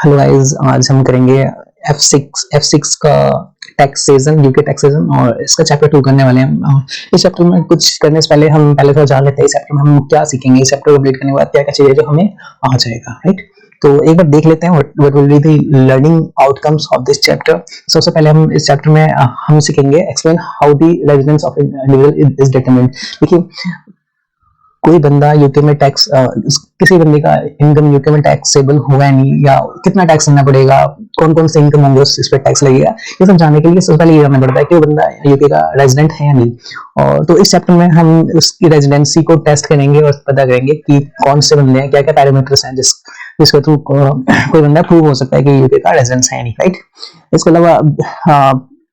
Hello guys, आज हम करेंगे F6 का टैक्सेशन, यूके टैक्सेशन, और इसका चैप्टर 2 करने वाले हैं। इस चैप्टर में कुछ करने से पहले हम पहले थोड़ा जान लेते हैं इस चैप्टर में हम क्या सीखेंगे। इस चैप्टर कंप्लीट करने के बाद क्या क्या चीजें जो हमें आ जाएगा, राइट। तो एक बार देख लेते हैं what will be the learning outcomes of this chapter. सबसे पहले हम इस चैप्टर में हम सीखेंगे explain how the residence of individual is determined. देखिए, कोई बंदा यूके में टैक्स, किसी बंदे का इनकम यूके में टैक्सेबल होगा नहीं, या कितना टैक्स देना पड़ेगा, कौन कौन से इनकम होंगे इस पर टैक्स लगेगा, ये सब जानने के लिए सबसे पहले ये जानना पड़ता है कि वो बंदा यूके का रेजिडेंट है या नहीं। और तो इस चैप्टर में हम उसकी रेजिडेंसी को टेस्ट करेंगे और पता करेंगे कि कौन से बंदे हैं, क्या क्या पैरामीटर्स हैं जिसके थ्रू कोई बंदा प्रूव हो सकता है कि यूके का रेजिडेंस है नहीं, राइट। इसके अलावा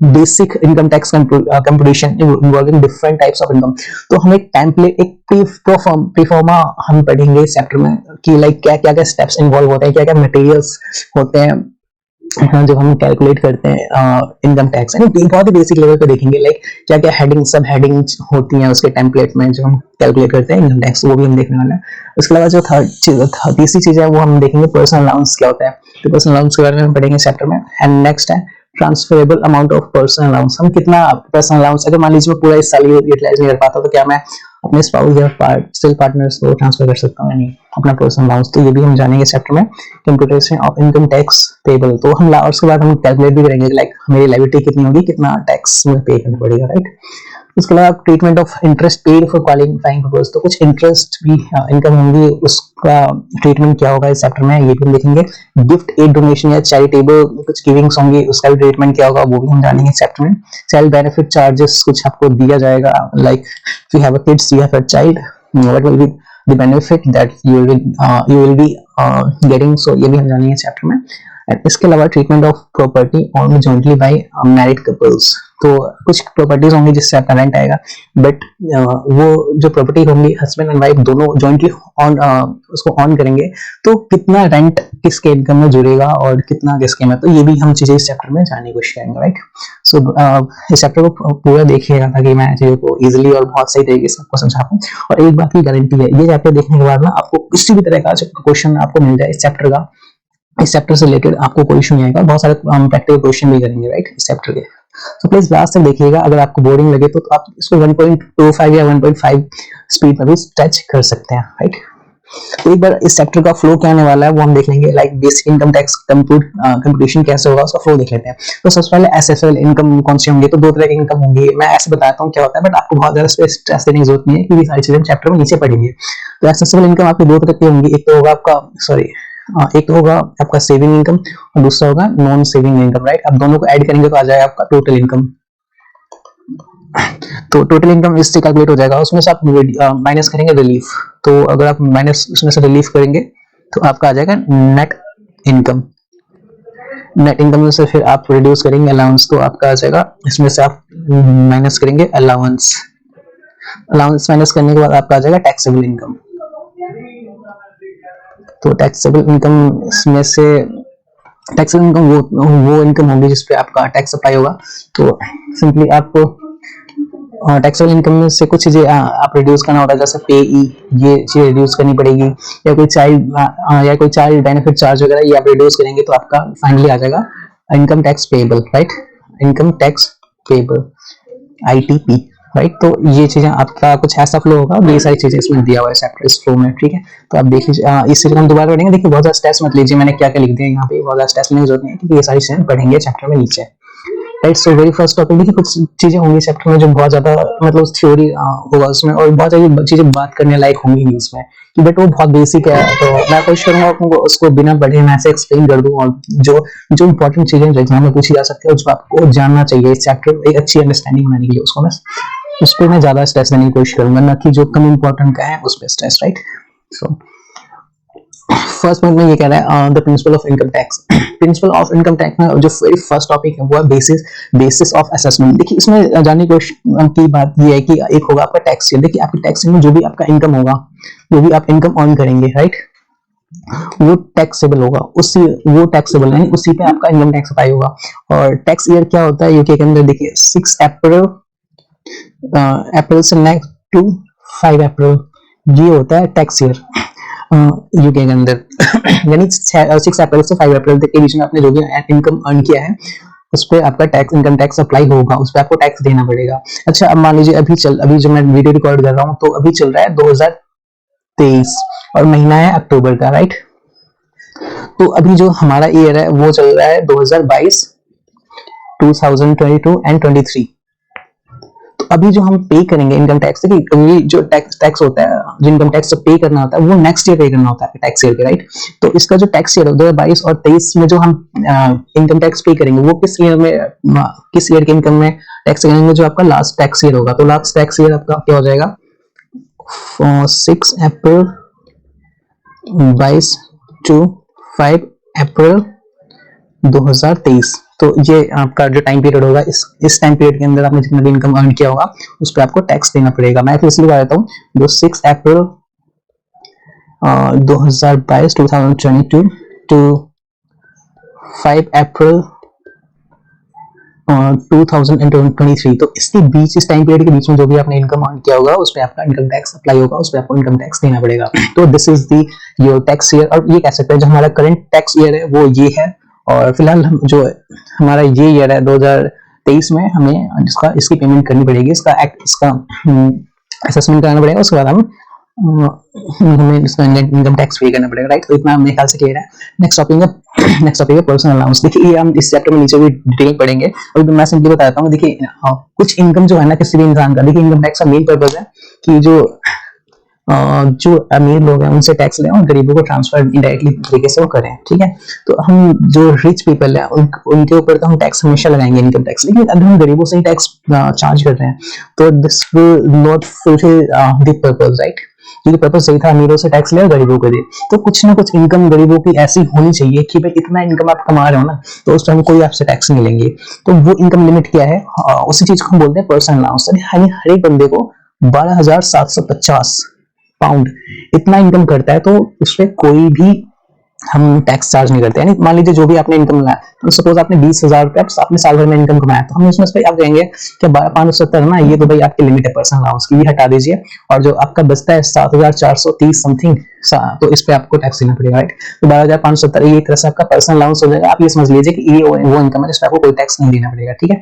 basic income tax computation involving different types of income. तो हम एक टेम्पलेट, एक प्रीफॉर्मा हम पढ़ेंगे इस चैप्टर में कि लाइक क्या क्या स्टेप्स इन्वॉल्व होते हैं, क्या क्या मटेरियल्स होते हैं जब हम कैलकुलेट करते हैं इनकम टैक्स। बहुत ही बेसिक लेवल पे देखेंगे लाइक क्या क्या हेडिंग, सब हेडिंग्स होती हैं उसके टेम्पलेट में जो हम कैलकुलेट करते हैं इनकम टैक्स, वो भी हम देखने वाले हैं। उसके अलावा जो तीसरी चीज है वो हम देखेंगे पर्सनल अलाउंस क्या होता है। तो पर्सनल अलाउंस के बारे में हम पढ़ेंगे चैप्टर में। एंड नेक्स्ट है transferable amount of personal allowance. हम कितना पर्सनल अलाउंस, अगर मान लीजिए मैं पूरा इस साल यूटिलाइज नहीं कर पाता तो क्या मैं अपने स्पाउस या स्टिल पार्टनर्स को ट्रांसफर कर सकता हूँ या नहीं अपना पर्सनल अलाउंस। तो ये भी हम जानेंगे चैप्टर में। Computation of income tax payable, तो हम उसके बाद हम कैलकुलेट भी करेंगे लाइक मेरी लायबिलिटी कितनी होगी, कितना टैक्स मुझे पे करना पड़ेगा, राइट। इसके अलावा treatment of interest paid for qualifying purpose, तो कुछ इंटरेस्ट भी इनकम होंगी, उसका ट्रीटमेंट क्या होगा इस चैप्टर में ये भी हम देखेंगे। गिफ्ट एड डोनेशन या चैरिटेबल कुछ गिविंग्स होंगी, उसका भी ट्रीटमेंट क्या होगा वो भी हम जानेंगे चैप्टर में। चाइल्ड बेनिफिट चार्जेस कुछ आपको दिया जाएगा, like if you have a kids, you have a child, what will be the benefit that you will be getting, so ये भी हम जानेंगे चैप्टर में। इसके अलावा treatment of property on jointly by married couples, तो कुछ प्रॉपर्टीज होंगी जिससे आपका रेंट आएगा, बट वो जो प्रॉपर्टी होंगी हस्बैंड एंड वाइफ दोनों जॉइंटली ऑन उसको ऑन करेंगे, तो कितना रेंट किसके इनकम में जुड़ेगा और कितना किसके में, तो ये भी हम चीजें इस चैप्टर में जानने की कोशिश करेंगे, राइट। सो इस चैप्टर को पूरा देखिएगा ताकि मैं चीजों को इजिली और बहुत सही तरीके से आपको समझा पाऊँ। और एक बात की गारंटी है, ये चैप्टर देखने के बाद ना आपको किसी भी तरह का क्वेश्चन आपको मिल जाए इस चैप्टर का, इस चैप्टर से रिलेटेड आपको कोई इशू नहीं आएगा। बहुत सारे प्रैक्टिकल क्वेश्चन भी करेंगे, राइट, इस चैप्टर के। तो प्लीज लास्ट तक देखिएगा। अगर आपको बोरिंग लगे तो आप इसको 1.25 या 1.5 स्पीड में भी टच कर सकते हैं, राइट। तो एक बार इस चैप्टर का फ्लो क्या आने वाला है वो हम देख लेंगे, like basic income tax computation कैसे होगा उसका फ्लो देख लेते हैं। तो सबसे पहले एसएफएल इनकम कौन सी होंगी, तो दो तरह की इनकम होंगी, मैं ऐसे बताता हूँ क्या होता है, बट आपको बहुत ज्यादा स्ट्रेस देने की जरूरत नहीं है क्योंकि सारी चीजें चैप्टर में नीचे पढ़ेंगे। तो एसएफएल इनकम आपकी दो तरह की होंगी, एक तो होगा आपका एक तो होगा आपका सेविंग इनकम और दूसरा होगा नॉन सेविंग इनकम, राइट। आप दोनों को ऐड करेंगे तो आ जाएगा आपका टोटल इनकम। तो टोटल इनकम इससे कैलकुलेट हो जाएगा, उसमें से आप माइनस करेंगे रिलीफ। तो अगर आप माइनस उसमें से रिलीफ करेंगे तो आपका आ जाएगा नेट इनकम। नेट इनकम में से फिर आप रिड्यूस करेंगे अलाउंस, तो आपका आ जाएगा इसमें से आप माइनस करेंगे अलाउंस। अलाउंस माइनस करने के बाद आपका आ जाएगा टैक्सेबल इनकम। तो टैक्सेबल इनकम इसमें से टैक्सेबल इनकम वो इनकम होगी जिसपे आपका टैक्स अप्लाई होगा। तो सिंपली आपको टैक्सेबल इनकम में से कुछ चीजें आप रिड्यूस करना होता है, जैसे पेई, ये चीज रिड्यूस करनी पड़ेगी, या कोई चाइल्ड बेनिफिट चार्ज वगैरह ये आप रिड्यूस करेंगे तो आपका फाइनली आ जाएगा income tax payable, right. Income tax payable, ITP, right. तो ये चीजें आपका कुछ ऐसा फ्लो होगा, ये सारी चीजें इसमें दिया हुआ है चैप्टर इस फ्लो में, ठीक है। तो आप देख लीजिए, इस चीज को हम दोबारा पढ़ेंगे। देखिए बहुत ज्यादा स्ट्रेस मत लीजिए, मैंने क्या क्या लिख दिया यहाँ पे, बहुत ज्यादा स्ट्रेस लेने की जरूरत नहीं है क्योंकि ये सारी चीजें पढ़ेंगे चैप्टर में नीचे, right. So very first topic देखिए, कुछ चीजें होंगी चैप्टर में जो बहुत ज्यादा मतलब थ्योरी होगा उसमें, और बहुत सारी चीजें बात करने लायक होंगी नहीं उसमें, कि बट वो बहुत बेसिक है। तो मैं कोशिश करूंगा आपको उसको बिना पढ़े मैं ऐसे एक्सप्लेन कर दूं, और जो इंपॉर्टेंट चीजें जो एग्जाम में पूछी जा सकती है जो आपको जानना चाहिए इस चैप्टर एक अच्छी अंडरस्टैंडिंग बनाने के लिए, उसको मैं उस पर मैं ज्यादा स्ट्रेस देने की कोशिश करूंगा, ना कि जो कम इंपॉर्टेंट का है उस पर stress, right. So first point में ये कह रहा है the principle of income tax. Principle of income tax में जो वेरी फर्स्ट टॉपिक है वो है बेसिस ऑफ असेसमेंट। देखिए इसमें जानने की बात ये है कि एक होगा आपका टैक्स ईयर। देखिए आपके टैक्स में जो भी आपका इनकम होगा, जो भी आप इनकम अर्न करेंगे, राइट, वो टैक्सेबल होगा, वो टैक्सेबल है, उसी पे आपका इनकम टैक्स अप्लाई होगा। और टैक्स ईयर क्या होता है यूके के अंदर, देखिए 6 अप्रैल से नेक्स्ट टू 5 अप्रैल, ये होता है टैक्स ईयर। यूके के अंदर यानी 6 अप्रैल से 5 अप्रैल तक के बीच में आपने जो भी इनकम अर्न किया है उस पर आपका टैक्स, इनकम टैक्स अप्लाई होगा, उस पर आपको टैक्स देना पड़ेगा। अच्छा, अब मान लीजिए अभी जो मैं वीडियो रिकॉर्ड कर रहा हूँ तो अभी चल रहा है 2023 और महीना है अक्टूबर का, राइट। तो अभी जो हमारा ईयर है वो चल रहा है 2022, 2022 एंड 23। तो अभी जो हम पे करेंगे इनकम टैक्स, ये जो टैक्स होता है, जो इनकम टैक्स पे करना होता है वो नेक्स्ट ईयर पे करना होता है टैक्स ईयर के, राइट। तो इसका जो टैक्स ईयर 2022 और 23 में जो हम इनकम टैक्स पे करेंगे वो किस ईयर के इनकम में टैक्स करेंगे, जो आपका लास्ट टैक्स ईयर होगा। तो लास्ट टैक्स ईयर आपका क्या हो जाएगा, 6 अप्रैल 22 टू 5 अप्रैल 2023। तो ये आपका जो टाइम पीरियड होगा, इस टाइम पीरियड के अंदर आपने जितना भी इनकम अर्न किया होगा उस पर आपको टैक्स देना पड़ेगा। मैं फिर इसलिए बता देता हूँ, जो 6 अप्रैल 2022 2022 टू 5 अप्रैल 2023, तो इसके बीच, इस टाइम पीरियड के बीच में जो भी आपने इनकम अर्न किया होगा उस पर आपका इनकम टैक्स अप्लाई होगा, उस पर आपको इनकम टैक्स देना पड़ेगा। तो this is the your tax year. और ये कह सकते हैं जो हमारा करंट टैक्स ईयर है वो ये है, और फिलहाल हम जो हमारा ये ईयर है 2023 में हमें इसकी पेमेंट करनी पड़ेगी, इसका असेसमेंट कराना पड़ेगा, उसके बाद हमें इसका इनकम टैक्स पे करना पड़ेगा, राइट। तो इतना मेरे ख्याल से क्लियर है। नेक्स्ट टॉपिक है पर्सनल अलाउंस। देखिए ये हम इस चैप्टर में नीचे भी डिटेल पढ़ेंगे, अभी मैं सिंपली बताता हूँ। देखिए कुछ इनकम जो है ना किसी भी इंसान का, देखिए इनकम टैक्स का मेन पर्पज है कि जो अमीर लोग हैं उनसे टैक्स लें और गरीबों को ट्रांसफर इनडायरेक्टली तरीके से वो करें, ठीक है। तो हम जो रिच पीपल है उनके ऊपर तो हम टैक्स हमेशा लगाएंगे, इनकम टैक्स। लेकिन अगर हम गरीबों से ही टैक्स चार्ज कर रहे हैं तो this will not fulfil the purpose, right. क्योंकि पर्पज सही था अमीरों से टैक्स ले और गरीबों को दे। तो कुछ ना कुछ इनकम गरीबों की ऐसी होनी चाहिए कि भाई इतना इनकम आप कमा रहे हो ना तो उस पर हम कोई आपसे टैक्स नहीं लेंगे। तो वो इनकम लिमिट क्या है, उसी चीज को हम बोलते हैं पर्सनल अलाउंस। यानी हर एक बंदे को 12,750 पाउंड इतना इनकम करता है तो उस पर कोई भी हम टैक्स चार्ज नहीं करते। यानी मान लीजिए जो भी आपने इनकम लाया, तो सपोज आपने 20,000 रुपया आपने साल भर में इनकम कमाया, तो हम उसमें से आप कहेंगे कि 12,570 ना, ये तो भाई आपकी लिमिट है पर्सनल अलाउंस की, ये हटा दीजिए, और जो आपका बचता है 7,430 समथिंग, तो इस पे आपको टैक्स देना पड़ेगा, राइट। तो 12,570 ये एक तरह से आपका पर्सनल अलाउंस हो जाएगा। आप ये समझ लीजिए कि ये वो इनकम है जिस पर आपको कोई टैक्स नहीं देना पड़ेगा, ठीक है।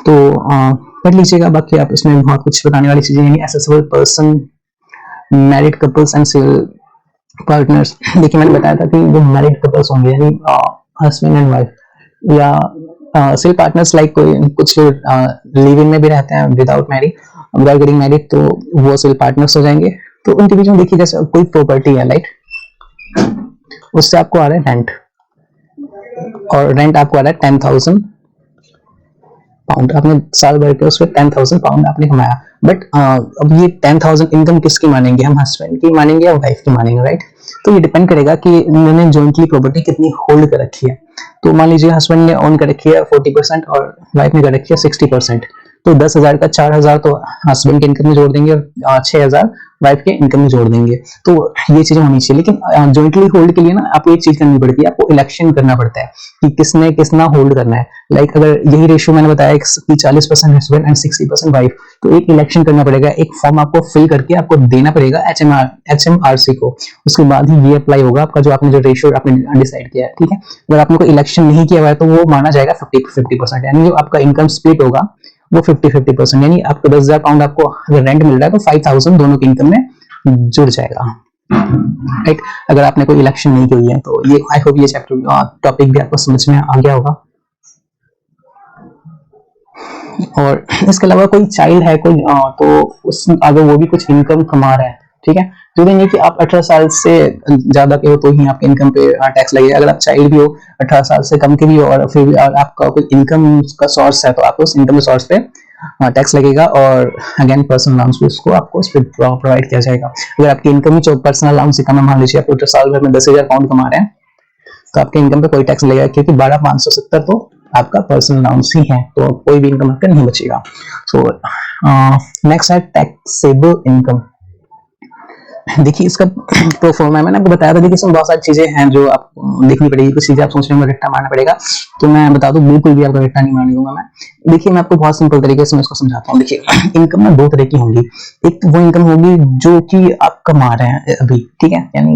तो पढ़ लीजिएगा, बाकी आप इसमें बहुत कुछ बताने वाली चीजें, यानी accessible person, married couples and single partners. देखिए मैंने बताया था कि जो मैरिड कपल्स होंगे यानी हस्बैंड एंड वाइफ, या सिंगल पार्टनर्स लाइक कोई कुछ लिव इन में भी रहते हैं विदाउट गेटिंग मैरिड, तो वो सिंगल पार्टनर्स हो जाएंगे। तो उनके बीच में देखिए जैसे कोई प्रॉपर्टी है, राइट, उससे आपको आ रहा है रेंट, और रेंट आपको आ रहा है 10,000 पाउंड। आपने साल भर के उस पर 10,000 पाउंड आपने कमाया। बट अब ये 10,000 इनकम किसकी मानेंगे, हम हस्बैंड की मानेंगे या वाइफ की मानेंगे, राइट। तो ये डिपेंड करेगा कि उन्होंने जॉइंटली प्रॉपर्टी कितनी होल्ड कर रखी है। तो मान लीजिए हस्बैंड ने ओन कर रखी है 40% और वाइफ ने कर रखी है 60%, तो 10,000 का 4,000 तो हस्बैंड के इनकम में जोड़ देंगे और 6,000 वाइफ के इनकम में जोड़ देंगे। तो ये चीजें होनी चाहिए। लेकिन जॉइंटली होल्ड के लिए ना आपको एक चीज करनी पड़ती है, आपको इलेक्शन करना पड़ता है कि किसने कितना होल्ड करना है। लाइक अगर यही रेशियो मैंने बताया कि 40% हस्बैंड एंड 60% वाइफ, तो एक इलेक्शन करना पड़ेगा, एक फॉर्म आपको फिल करके आपको देना पड़ेगा HMRC को। उसके बाद ही ये अप्लाई होगा आपका, जो आपने जो रेशियो आपने डिसाइड किया है, ठीक है। अगर आपने कोई इलेक्शन नहीं किया हुआ है तो वो माना जाएगा 50-50%, यानी जो आपका इनकम स्प्लिट होगा वो 50-50%, यानी आपको 10,000 पाउंड आपको अगर रेंट मिल रहा है तो 5,000 दोनों की इनकम में जुड़ जाएगा, राइट। अगर आपने कोई इलेक्शन नहीं की हुई है तो ये आई होप ये चैप्टर टॉपिक भी आपको समझ में आ गया होगा। और इसके अलावा कोई चाइल्ड है कोई तो उस अगर वो भी कुछ इनकम कमा रहा है, ठीक है, जरूरी नहीं कि आप 18 साल से ज्यादा के हो तो ही आपके इनकम पे टैक्स लगेगा। अगर आप चाइल्ड भी हो, 18 साल से कम के भी हो, और फिर आपका कोई इनकम का सोर्स है तो आपको उस इनकम सोर्स पे टैक्स लगेगा। और अगेन पर्सनल अलाउंस भी उसको आपको उस पर प्रोवाइड किया जाएगा। अगर आपकी इनकम ही पर्सनल अलाउंस कम है, मान लीजिए आप साल भर में 10,000 पाउंड कमा रहे हैं, तो आपके इनकम पे कोई टैक्स लगेगा, क्योंकि 12,570 तो आपका पर्सनल अलाउंस ही है, तो कोई भी इनकम आपका नहीं बचेगा। सो नेक्स्ट है टैक्सेबल इनकम। देखिए इसका प्रो फॉर्मा मैंने आपको बताया था, देखिए इसमें बहुत सारी चीजें हैं जो आपको देखनी पड़ेगी, कुछ चीजें आप सोच रहे हो रट्टा मारना पड़ेगा, तो मैं बता दूं बिल्कुल भी आपका रट्टा नहीं मारने दूंगा मैं। देखिए मैं आपको बहुत सिंपल तरीके से मैं इसको समझाता हूँ। देखिए इनकम ना दो तरह की होंगी, एक तो वो इनकम होगी जो कि आप कमा रहे हैं अभी, ठीक है, यानी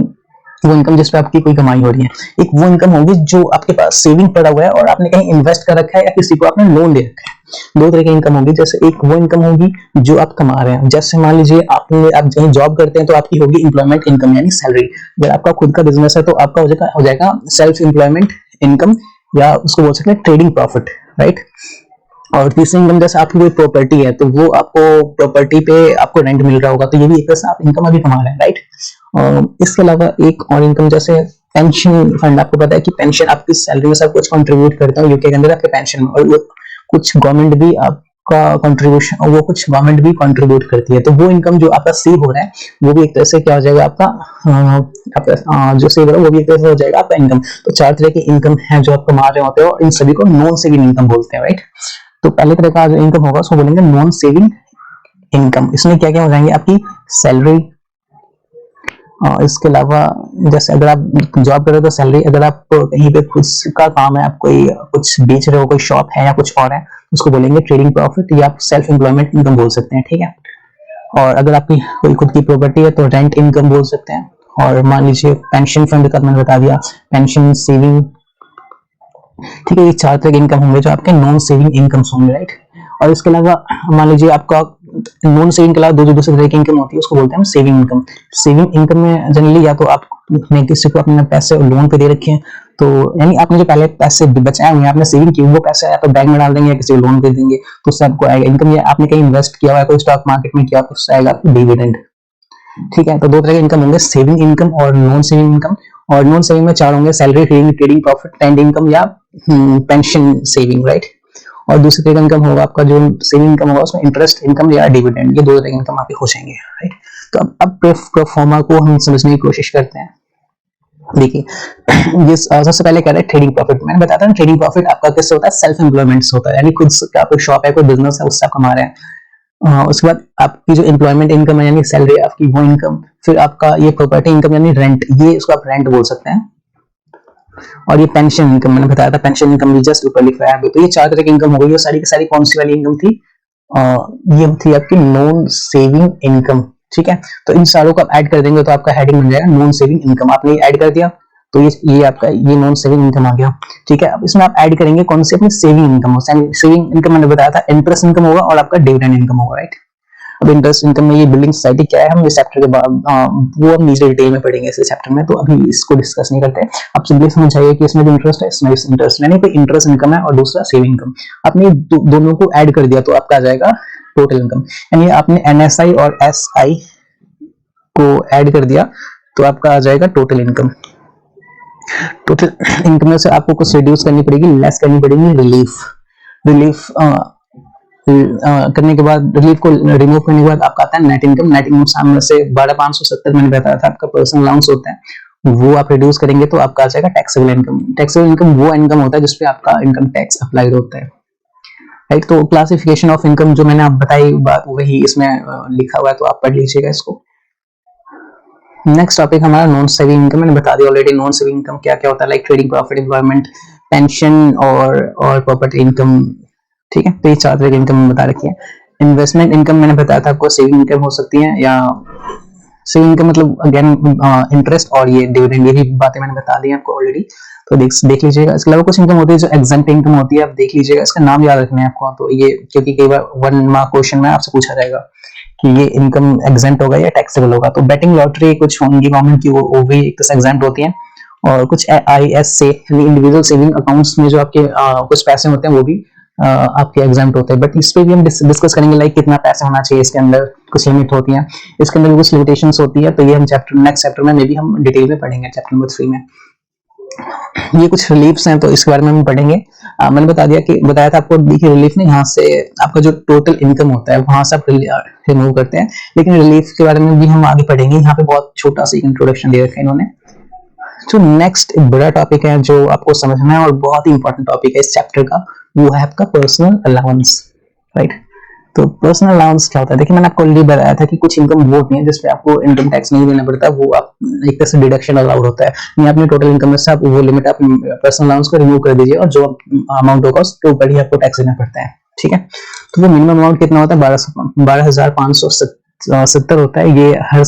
वो इनकम जिस पे आपकी कोई कमाई हो रही है। एक वो इनकम होगी जो आपके पास सेविंग पड़ा हुआ है और आपने कहीं इन्वेस्ट कर रखा है या किसी को आपने लोन दे रखा है। दो तरह की इनकम होगी। जैसे एक वो इनकम होगी जो आप कमा रहे हैं, जैसे मान लीजिए आप कहीं जॉब करते हैं तो आपकी होगी एम्प्लॉयमेंट इनकम यानी सैलरी। अगर आपका खुद का बिजनेस है तो आपका हो जाएगा सेल्फ एम्प्लॉयमेंट इनकम, या उसको बोल सकते हैं ट्रेडिंग प्रॉफिट, राइट। और तीसरी इनकम जैसे आपकी कोई प्रॉपर्टी है तो वो आपको प्रॉपर्टी पे आपको रेंट मिल रहा होगा, तो ये भी एक तरह से आप इनकम अभी कमा रहे हैं, राइट। और इसके अलावा एक और इनकम जैसे पेंशन फंड, आपको पता है कि पेंशन आपकी सैलरी में सब कुछ कंट्रीब्यूट करता है यूके के अंदर आपके पेंशन में, और वो कुछ गवर्नमेंट भी आपका कंट्रीब्यूशन, वो कुछ गवर्नमेंट भी कंट्रीब्यूट करती है। तो वो इनकम जो आपका सेव हो रहा है वो भी एक तरह से क्या हो जाएगा आपका जो सेव हो रहा है वो भी एक तरह से हो जाएगा आपका इनकम। तो चार तरह की इनकम है जो आप कमा रहे होते हो, और इन सभी को नॉन सेविंग इनकम बोलते हैं, राइट। तो पहले तरह का जो इनकम होगा उसको बोलेंगे नॉन सेविंग इनकम। इसमें क्या क्या हो जाएंगे आपकी सैलरी, इसके अलावा जैसे अगर आप जॉब कर रहे हो तो सैलरी, अगर आप कहीं पे खुद का काम है, आप कोई कुछ बेच रहे हो, कोई शॉप है या कुछ और है, उसको बोलेंगे ट्रेडिंग प्रॉफिट या आप सेल्फ एम्प्लॉयमेंट इनकम बोल सकते हैं, ठीक है। और अगर आपकी कोई खुद की प्रॉपर्टी है तो रेंट इनकम बोल सकते हैं। और मान लीजिए पेंशन फंड का मैंने बता दिया, पेंशन सेविंग, ठीक है। ये चार तरह के इनकम होंगे जो आपके नॉन सेविंग इनकम्स होंगे, राइट। और इसके अलावा मान लीजिए आपका नॉन सेविंग के अलावा दूसरे तरह की इनकम होती है, उसको बोलते हैं सेविंग इनकम। सेविंग इनकम में जनरली या तो आपने किसी को अपने पैसे लोन पे दे रखे हैं, तो यानी आपने जो पहले पैसे बचाए हुए हैं, आपने सेविंग की, वो पैसे या तो बैंक में डाल देंगे या किसी को लोन पे देंगे, तो उससे आपको आएगा इनकम। या आपने कहीं इन्वेस्ट किया हुआ है, कोई स्टॉक मार्केट में किया, तो उससे आएगा डिविडेंड, ठीक है। तो दो तरह के इनकम होंगे, सेविंग इनकम और नॉन सेविंग इनकम। और नॉन सेविंग में चार होंगे, salary, trading profit, tend income या पेंशन सेविंग, राइट। और दूसरी तरह का इनकम होगा आपका जो सेविंग इनकम होगा, उसमें इंटरेस्ट इनकम या डिविडेंड, ये दो तरह के इनकम आपके हो जाएंगे, राइट। तो अब प्रोफार्मा को हम समझने की कोशिश करते हैं। देखिए ये सबसे पहले कह रहे हैं ट्रेडिंग प्रॉफिट। मैंने बताया था ना, ट्रेडिंग प्रॉफिट आपका किससे होता है, सेल्फ एम्प्लॉयमेंट से होता है, यानी खुद का कोई शॉप है, कोई बिजनेस है, उससे आप कमा रहे हैं। उसके बाद आपकी जो एम्प्लॉयमेंट इनकम है यानी सैलरी आपकी, वो इनकम। फिर आपका ये प्रॉपर्टी इनकम यानी रेंट, ये इसको आप रेंट बोल सकते हैं। और ये पेंशन इनकम मैंने बताया था, पेंशन इनकम भी जस्ट ऊपर लिखा है। तो ये चार तरह की इनकम हो गई। ये सारी की सारी कौन सी वाली इनकम थी, ये थी आपकी नॉन सेविंग इनकम, ठीक है। तो इन सारों को आप ऐड कर देंगे तो आपका हेडिंग बन जाएगा नॉन सेविंग इनकम। आपने ऐड कर दिया तो ये आपका ये नॉन सेविंग इनकम आ गया, ठीक है। अब इसमें आप ऐड करेंगे कौन सी, अपनी सेविंग इनकम। सेविंग इनकम मैंने बताया था इंटरेस्ट इनकम होगा और आपका डिविडेंड इनकम होगा, राइट। अब इंटरेस्ट इनकम में ये बिल्डिंग सोसाइटी क्या है, हम इस चैप्टर के बाद वो हम नीचे डिटेल में पढ़ेंगे इस चैप्टर में, तो अभी इसको डिस्कस नहीं करते। आप सिंपली समझाइए कि इसमें जो इंटरेस्ट है, इसमें इंटरेस्ट यानी कोई इंटरेस्ट इनकम है और दूसरा सेविंग इनकम। आपने दोनों को ऐड कर दिया तो आपका आ जाएगा टोटल इनकम। यानी आपने एनएसआई और एसआई को ऐड कर दिया तो आपका आ जाएगा टोटल इनकम। टोटल इनकम में से आपको कुछ रिड्यूस करनी पड़ेगी, लेस करनी पड़ेगी रिलीफ करने के बाद, रिलीफ को रिमूव करने के बाद आपका आता है नेट इनकम। नेट इनकम सामने से 12,570 मैंने बताया था आपका पर्सनल अलाउंस होता है, वो आप रिड्यूस करेंगे तो आपका आ जाएगा टैक्सेबल इनकम। टैक्सेबल इनकम वो इनकम होता है जिसपे आपका इनकम टैक्स अप्लाई होता है, राइट। तो क्लासिफिकेशन ऑफ इनकम जो मैंने आप बताई बात वही इसमें लिखा हुआ है, तो आप पढ़ लीजिएगा इसको। नेक्स्ट टॉपिक हमारा नॉन सेविंग इनकम। मैंने बता दिया ऑलरेडी नॉन सेविंग इनकम क्या क्या होता है, like trading profit, employment, pension और प्रॉपर्टी इनकम, ठीक है। तो ये चार तरह की इनकम बता रखी है। इन्वेस्टमेंट इनकम मैंने बताया था आपको, सेविंग इनकम हो सकती है, या सेविंग इनकम मतलब अगेन इंटरेस्ट और ये डिविडेंड, ये भी बातें मैंने बता दी आपको ऑलरेडी, तो देख लीजिएगा। इसके अलावा कुछ इनकम होती है जो एग्जेम्प्ट इनकम होती है, आप देख लीजिएगा, इसका नाम याद रखना है आपको। तो ये क्योंकि कई बार 1 मार्क क्वेश्चन में आपसे पूछा जाएगा कि ये इनकम एग्जेम्प्ट होगा या टैक्सेबल होगा। तो बेटिंग लॉटरी कुछ होंगी गवर्नमेंट की, वो भी एक तरह से एग्जेम्प्ट होती है। और कुछ आईएस से यानी इंडिविजुअल सेविंग अकाउंट्स में जो आपके कुछ पैसे होते हैं वो भी आपके एग्जाम्प्ट होते हैं। बट इस पे भी हम डिस्कस करेंगे, लाइक कितना पैसा होना चाहिए, इसके अंदर कुछ लिमिट होती है, इसके अंदर भी कुछ लिमिटेशंस होती है। तो ये हम नेक्स्ट चैप्टर में भी हम डिटेल में पढ़ेंगे, चैप्टर नंबर 3 में। ये कुछ रिलीफ्स हैं तो इसके बारे में हम पढ़ेंगे। मैंने बताया था आपको, देखिए रिलीफ में यहाँ से आपका जो टोटल इनकम होता है वहां से आप रिमूव करते हैं, लेकिन रिलीफ के बारे में भी हम आगे पढ़ेंगे। यहाँ पे बहुत छोटा सा इंट्रोडक्शन दे रखा है इन्होंने। जो नेक्स्ट एक बड़ा टॉपिक है जो आपको समझना है और बहुत ही इंपॉर्टेंट टॉपिक है इस चैप्टर का, वो है आपका पर्सनल अलाउंस, राइट। तो पर्सनल अलाउंस क्या होता है? देखिए मैंने आपको ऑलरेडी बताया था कि कुछ इनकम वो होती है जिसपे आपको इनकम टैक्स नहीं देना पड़ता, वो आप एक तरह से डिडक्शन अलाउड होता है, या अपने टोटल इनकम में से आप वो लिमिट आप पर्सनल अलाउंस को रिमूव कर दीजिए और जो अमाउंट होगा उसके ऊपर ही आपको टैक्स देना पड़ता है। ठीक है, तो वो मिनिमम अमाउंट कितना होता है? 12,570 होता है। ये हर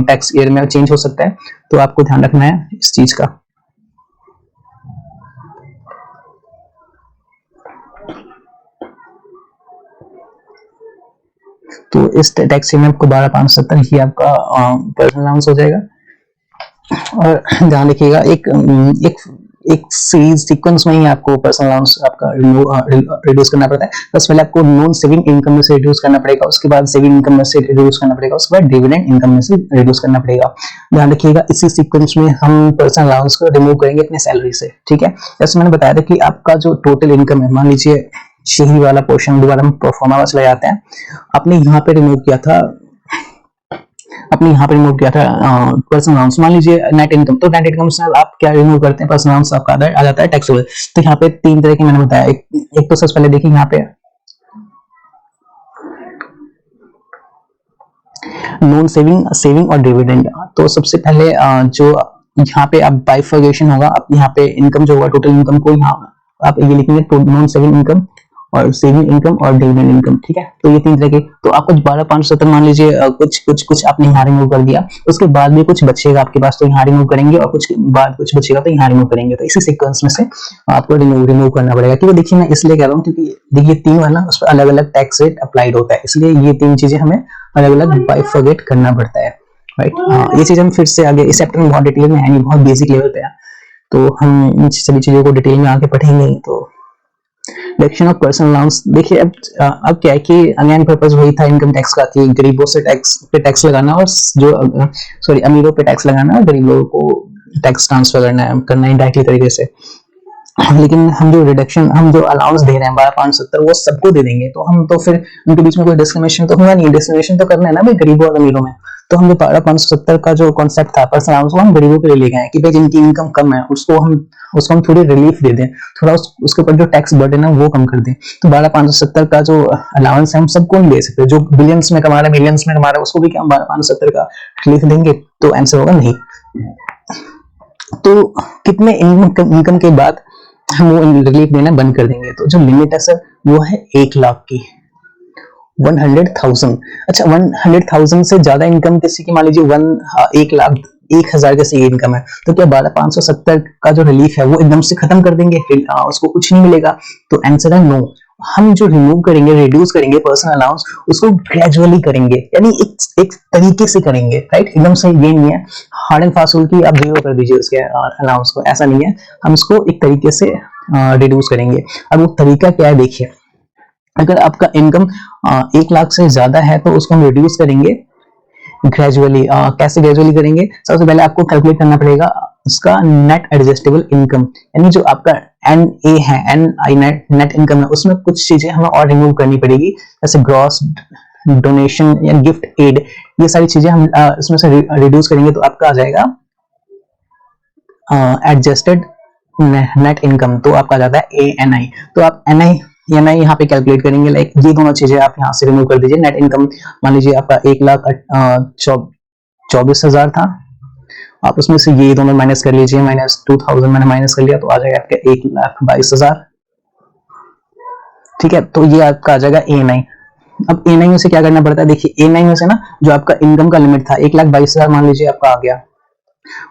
टैक्स ईयर में चेंज हो सकता है, तो आपको ध्यान रखना है इस चीज का। तो इस टैक्स में आपको 12,570 ही आपका पर्सनल अलाउंस हो जाएगा। और ध्यान रखिएगा एक एक सीरीज सीक्वेंस में ही आपको पर्सनल अलाउंस आपका रिड्यूस करना पड़ता है। सबसे पहले आपको नॉन सेविंग इनकम में से रिड्यूस करना पड़ेगा, उसके बाद सेविंग इनकम में से रिड्यूस करना पड़ेगा, उसके बाद डिविडेंड इनकम में से रिड्यूस करना पड़ेगा। ध्यान रखिएगा इसी सीक्वेंस में हम पर्सनल अलाउंस को रिमूव करेंगे अपने सैलरी से। ठीक है, जैसे मैंने बताया था कि आपका जो टोटल इनकम है, मान लीजिए यही वाला पोर्शन दोबारा हम प्रोफार्मा में चले जाते हैं। आपने यहाँ पे रिमूव किया था पर्सनल अलाउंस, मान लीजिए नेट इनकम, तो नेट इनकम से आप क्या रिमूव करते हैं? पर्सनल अलाउंस आपका आ जाता है टैक्सेबल। तो यहाँ पे तीन तरह के मैंने बताया, एक तो सबसे पहले देखिए यहाँ पे नॉन सेविंग, सेविंग और डिविडेंड। तो सबसे पहले जो यहाँ पे आप बाइफर्गेशन होगा, आप यहाँ पे इनकम जो होगा टोटल इनकम को यहाँ आप ये लिखेंगे नॉन सेविंग इनकम और सेविंग इनकम और डिविडेंड इनकम। ठीक है, तो ये तीन तरह के। तो आपको 12,570 मान लीजिए कुछ आपने यहाँ रिमूव कर दिया, उसके बाद भी कुछ बचेगा आपके पास, तो यहाँ रिमूव करेंगे, और कुछ बाद कुछ बचेगा तो यहाँ रिमूव करेंगे। तो इसी सीक्वेंस में से आपको रिमूव करना पड़ेगा। क्योंकि देखिए मैं इसलिए कह रहा हूँ क्योंकि देखिए तीन है ना, उस पर अलग अलग टैक्स रेट अप्लाइड होता है, इसलिए ये तीन चीजें हमें अलग अलग बाइफर्गेट करना पड़ता है। राइट, ये चीज हम फिर से आगे इस चैप्टर में बहुत डिटेल में है नहीं, बहुत बेसिक लेवल पे है, तो हम इन सभी चीजों को डिटेल में आगे पढ़ेंगे। तो डिडक्शन ऑफ पर्सनल अलाउंस, देखिए अब क्या है कि अगेन पर्पस वही था इनकम टैक्स का कि गरीबों से टैक्स लगाना और जो अमीरों पे टैक्स लगाना और गरीबों को टैक्स ट्रांसफर करना इनडायरेक्टली तरीके से। लेकिन हम जो अलाउंस दे रहे हैं 12,570 वो सबको दे देंगे, तो हम तो फिर उनके बीच में कोई डिस्क्रिमिनेशन तो होगा नहीं। डिस्क्रिमिनेशन तो करना है ना भाई गरीबों और अमीरों में। तो हम जो 12,570 का जो कॉन्सेप्ट था पर्सनल अलाउंस वो हम गरीबों के लिए ले गए हैं कि भाई जिनकी इनकम कम है उसको हम थोड़ी रिलीफ दे दें, थोड़ा उसके ऊपर जो टैक्स बर्डन है वो कम कर दें। तो 12,570 का जो अलाउंस है हम सबको नहीं दे सकते। जो बिलियंस में कमा रहा है, मिलियंस में कमा रहा है, उसको भी क्या हम 12,570 का रिलीफ देंगे? तो आंसर होगा नहीं। तो कितने इनकम के बाद हम वो रिलीफ देना बंद कर देंगे? तो जो लिमिट है सर वो है 1 लाख की, 100,000। अच्छा, 100,000 से ज्यादा इनकम किसी की, मान लीजिए 1,01,00,000 किसी की इनकम है, तो क्या 12,570 का जो रिलीफ है वो एकदम से खत्म कर देंगे? उसको कुछ नहीं मिलेगा? तो आंसर है नो। हम जो रिमूव करेंगे, रिड्यूस करेंगे पर्सनल अलाउंस, उसको ग्रेजुअली करेंगे, यानी एक तरीके से करेंगे। राइट, एकदम से ये नहीं है हार्ड एंड फास्ट रूल की आप जीरो कर दीजिए उसके अलाउंस को, ऐसा नहीं है। हम इसको एक तरीके से रिड्यूस करेंगे। अब वो तरीका क्या है देखिए, अगर आपका इनकम 1 लाख से ज्यादा है तो उसको हम रिड्यूस करेंगे ग्रेजुअली। कैसे ग्रेजुअली करेंगे? सबसे पहले आपको कैलकुलेट करना पड़ेगा उसका नेट एडजस्टेबल इनकम, यानी जो आपका NA है, NI नेट इनकम है, उसमें कुछ चीजें हमें और रिमूव करनी पड़ेगी, जैसे ग्रॉस, डोनेशन या गिफ्ट एड, ये सारी चीजें हम इसमें से रिड्यूस करेंगे तो आपका आ जाएगा एडजस्टेड नेट इनकम। तो आपका आ जाता है ANI। तो आप NI यहाँ पे कैलकुलेट करेंगे, लाइक ये दोनों चीजें आप यहाँ से रिमूव कर दीजिए। नेट इनकम मान लीजिए आपका 1,24,000 था, आप उसमें से ये दोनों माइनस कर लीजिए, -2,000 मैंने माइनस कर लिया, तो आ जाएगा आपका 1,22,000। ठीक है, तो ये आपका आ जाएगा ANI। अब ANI में से क्या करना पड़ता है? देखिए ANI में से ना जो आपका इनकम का लिमिट था 1,22,000 मान लीजिए आपका आ गया,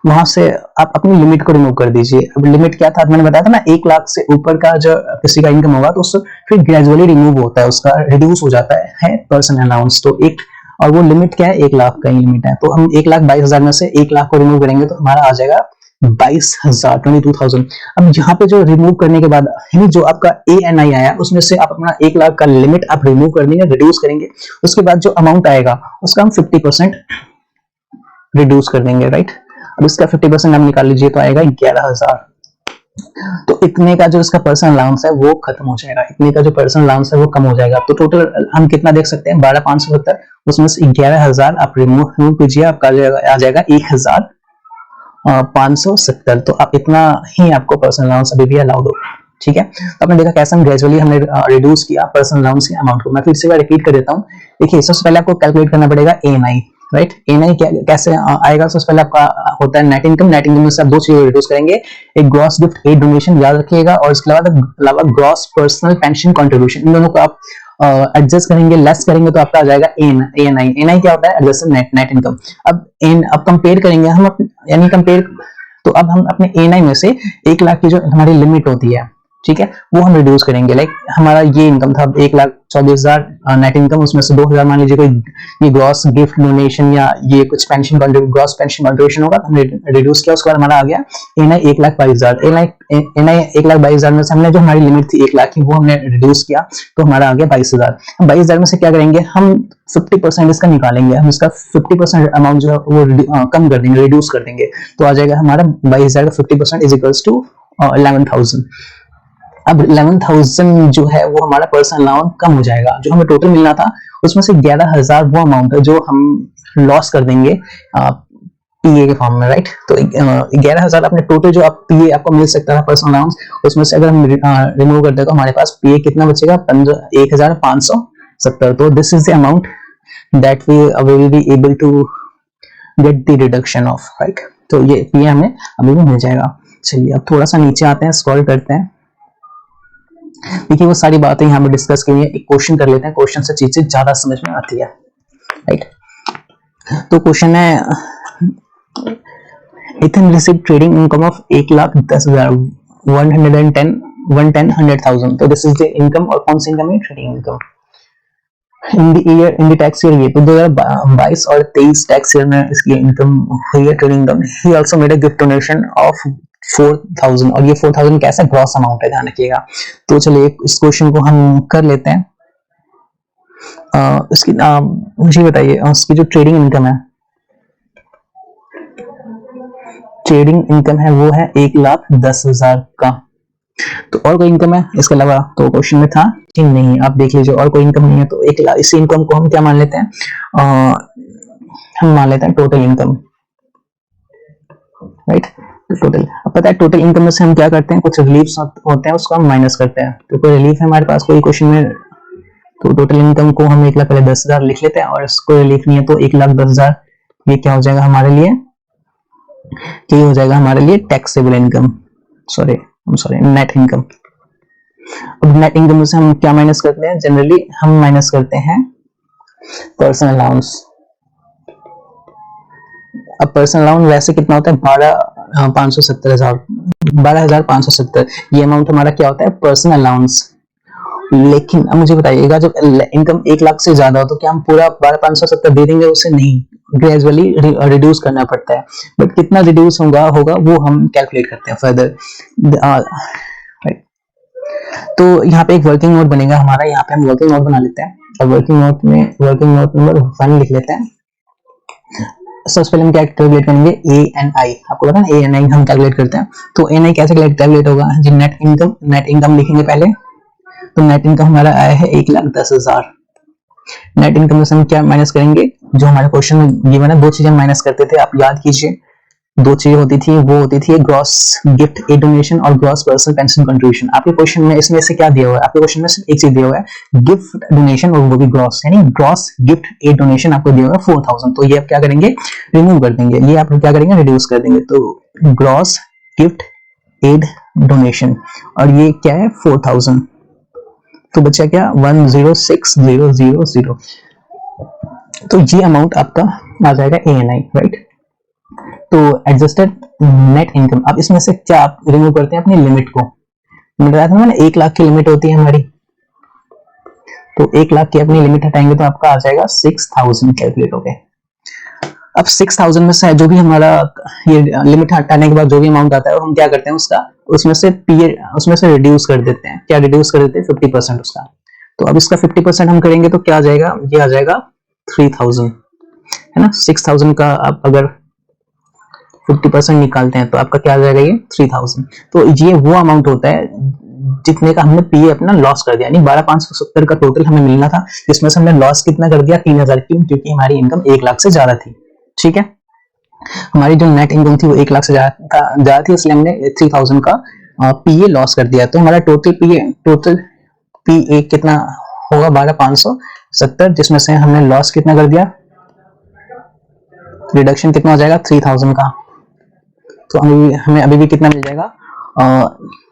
वहां से आप अपनी लिमिट को रिमूव कर दीजिए। अब लिमिट क्या था मैंने बताया था ना, 1 लाख से ऊपर का जो किसी का इनकम होगा तो उससे फिर ग्रेजुअली रिमूव होता है, उसका रिड्यूस हो जाता है पर्सनल अलाउंस। तो एक, और वो लिमिट क्या है? 1 लाख का ही लिमिट है। तो हम 1,22,000 में से 1 लाख को रिमूव करेंगे तो हमारा आ जाएगा 22,000। अब यहाँ पे जो रिमूव करने के बाद यानी जो आपका ANI आया उसमें से आप अपना 1 लाख का लिमिट आप रिमूव कर देंगे, रिड्यूस करेंगे, उसके बाद जो अमाउंट आएगा उसका हम 50% रिड्यूस कर देंगे। राइट, अब इसका 50% हम निकाल लीजिए तो आएगा 11,000। तो इतने का जो इसका पर्सनल अलाउंस है वो खत्म हो जाएगा, इतने का जो पर्सनल अलाउंस है वो कम हो जाएगा। तो टोटल हम कितना देख सकते हैं? 12,570, उसमें से 11,000 आप रिमूव कीजिए, आपका आ जाएगा 1,570। तो आप इतना ही आपको पर्सनल अलाउंस अभी भी अलाउड होगा। ठीक है। तो आपने देखा कैसे हम ग्रेजुअली हमने रिड्यूस किया पर्सनल अलाउंस के अमाउंट को। मैं फिर से रिपीट कर देता हूँ। देखिए सबसे पहले आपको कैलकुलेट करना पड़ेगा एएनआई, राइट। एएनआई कैसे आएगा? सबसे पहले आपका होता है नेट इनकम। नेट इनकम से आप दो चीजें रिड्यूस करेंगे, एक ग्रॉस गिफ्ट एड डोनेशन याद रखिएगा, और इसके अलावा ग्रॉस पर्सनल पेंशन कंट्रीब्यूशन। इन दोनों को आप एडजस्ट करेंगे, लेस करेंगे तो आपका आ जाएगा एएनआई। एएनआई क्या होता है? Adjusted net income. अब कंपेयर करेंगे हम यानी कंपेयर, तो अब हम अपने एएनआई में से 1 लाख की जो हमारी लिमिट होती है, ठीक है, वो हम रिड्यूस करेंगे। लाइक हमारा ये इनकम था 1,24,000 नेट इनकम, उसमें से 2,000 मान लीजिए कोई ये ग्रॉस गिफ्ट डोनेशन या ये कुछ पेंशन ग्रॉस पेंशन कंट्रीब्यूशन होगा, हमने रिड्यूस किया। उसके बाद हमारा आ गया एएनआई 1,22,000। एएनआई 1,22,000 में से हमने जो हमारी लिमिट थी 1 लाख की, वो हमने रिड्यूस किया, तो हमारा आ गया 22,000। 22,000 में से क्या करेंगे हम? 50% इसका निकालेंगे, हम इसका 50% अमाउंट जो है वो कम कर देंगे, रिड्यूस कर देंगे, तो आ जाएगा हमारा 22,000 का 50% इज इक्वल्स टू 11,000। अब 11,000 जो है वो हमारा पर्सनल अलाउंस कम हो जाएगा। जो हमें टोटल मिलना था उसमें से 11,000 वो अमाउंट है जो हम लॉस कर देंगे पीए के फॉर्म में, राइट। तो 11,000 अपने टोटल जो आप पीए आपको मिल सकता था पर्सनल अलाउंस, उसमें से अगर हम रिमूव कर दे तो हमारे पास पीए कितना बचेगा? 1,570। तो this is the amount that we will be able to get the reduction of, right. तो ये पीए हमें अभी भी मिल जाएगा। चलिए अब थोड़ा सा नीचे आते हैं, स्क्रॉल करते हैं। देखिए वो सारी बातें यहाँ पे डिस्कस की हुई है। एक क्वेश्चन कर लेते हैं, क्वेश्चन से चीजें ज्यादा समझ में आती है, राइट। तो क्वेश्चन है, Ethan receive trading income of 1,10,000 110,000। तो दिस इज द इनकम, और कौन सी इनकम है? Trading income. In the tax year, ये तो 2022 और 23 टैक्स ईयर में इसकी इनकम हुई है, trading income. He also made a gift donation of 4,000, और ये 4,000 कैसा ग्रॉस अमाउंट है, ध्यान रखिएगा। तो चलिए इस क्वेश्चन को हम कर लेते हैं। इसकी मुझे बताइए, इसकी जो ट्रेडिंग इनकम है, ट्रेडिंग इनकम है वो है 1,10,000 का। तो और कोई इनकम है इसके अलावा? तो क्वेश्चन में था कि नहीं, आप देख लीजिए और कोई इनकम नहीं है। तो 1,00,000 इस इनकम को हम क्या मान लेते हैं? हम मान लेते हैं टोटल इनकम, राइट। टोटल, अब पता है टोटल इनकम में से हम क्या करते हैं? कुछ रिलीफ्स होते हैं, उसको हम माइनस करते हैं। तो कोई रिलीफ है हमारे पास कोई क्वेश्चन में? तो टोटल इनकम को हम 1,10,000 लिख लेते हैं, और इसको रिलीफ नहीं है तो 1,10,000 ये क्या हो जाएगा हमारे लिए? ये हो जाएगा हमारे लिए taxable income, sorry net income. अब नेट इनकम में से हम क्या माइनस करते हैं? जनरली हम माइनस करते हैं पर्सनल अलाउंस। अब पर्सनल अलाउंस वैसे कितना होता है? 12,570 ये अमाउंट हमारा क्या होता है? Personal allowance. लेकिन अब मुझे बताइएगा जब इनकम 1 लाख से ज्यादा हो तो क्या हम पूरा 12,570 दे देंगे? उसे नहीं, ग्रेजुअली रिड्यूस करना पड़ता है। बट कितना रिड्यूस होगा वो हम कैलकुलेट करते हैं फर्दर। तो यहाँ पे एक वर्किंग नोट बनेगा हमारा, यहाँ पे हम वर्किंग नोट बना लेते हैं, और वर्किंग नोट नंबर 1 लिख लेते हैं। सबसे पहले हम क्या कैलकुलेट करेंगे? एएनआई। आपको पता है एएनआई हम कैलकुलेट करते हैं। तो एएनआई कैसे कैलकुलेट होगा जी? नेट इनकम लिखेंगे पहले। तो नेट इनकम हमारा आया है 1,10,000। नेट इनकम में से हम क्या माइनस करेंगे? जो हमारे क्वेश्चन में गिवन है, दो चीजें माइनस करते थे, आप याद कीजिए। दो चीजें होती थी, वो होती थी ग्रॉस गिफ्ट एड डोनेशन और ग्रॉस पर्सनल पेंशन कंट्रीब्यूशन। आपके क्वेश्चन में इसमें से क्या दिया हुआ है? आपके क्वेश्चन में सिर्फ एक चीज दिया हुआ है, गिफ्ट डोनेशन, और वो भी ग्रॉस, यानी ग्रॉस गिफ्ट एड डोनेशन आपको दिया हुआ है 4,000। तो ये आप क्या करेंगे? रिमूव कर देंगे, ये आप क्या करेंगे? रिड्यूस कर देंगे। तो ग्रॉस गिफ्ट एड डोनेशन, और ये क्या है? 4,000। तो बचा क्या? 106,000। तो ये अमाउंट आपका आ जाएगा एएनआई, राइट। तो एडजस्टेड नेट इनकम। अब इसमें से क्या आप रिमूव करते हैं? अपनी लिमिट को। मैंने बताया था ना 1 लाख की लिमिट होती है हमारी, तो 1 लाख की अपनी लिमिट हटाएंगे तो आपका आ जाएगा 6,000 कैलकुलेट हो गए। अब 6,000 में से जो भी हमारा ये लिमिट हटाने के बाद जो भी अमाउंट आता है, हम क्या करते हैं उसमें से रिड्यूस कर देते हैं। क्या रिड्यूस कर देते हैं? 50% उसका। तो अब इसका 50% हम करेंगे तो क्या आ जाएगा? ये आ जाएगा 3,000, है ना। 6,000 का आप अगर 50% निकालते हैं तो आपका क्या आ जाएगा? ये 3,000। तो ये वो अमाउंट होता है जितने का हमने पीए अपना लॉस कर दिया, यानी 12,570 का टोटल हमें मिलना था, जिसमें से हमने लॉस कितना कर दिया? 3,000। क्यों? क्योंकि हमारी इनकम 1 लाख से ज्यादा थी, ठीक है। हमारी जो नेट इनकम थी वो 1 लाख से ज्यादा थी, इसलिए हमने 3,000 का पीए लॉस कर दिया, तो हमारा टोटल पीए कितना होगा 12,570, जिसमें से हमने लॉस कितना कर दिया, रिडक्शन कितना हो जाएगा 3000 का, तो हमें अभी भी कितना मिल जाएगा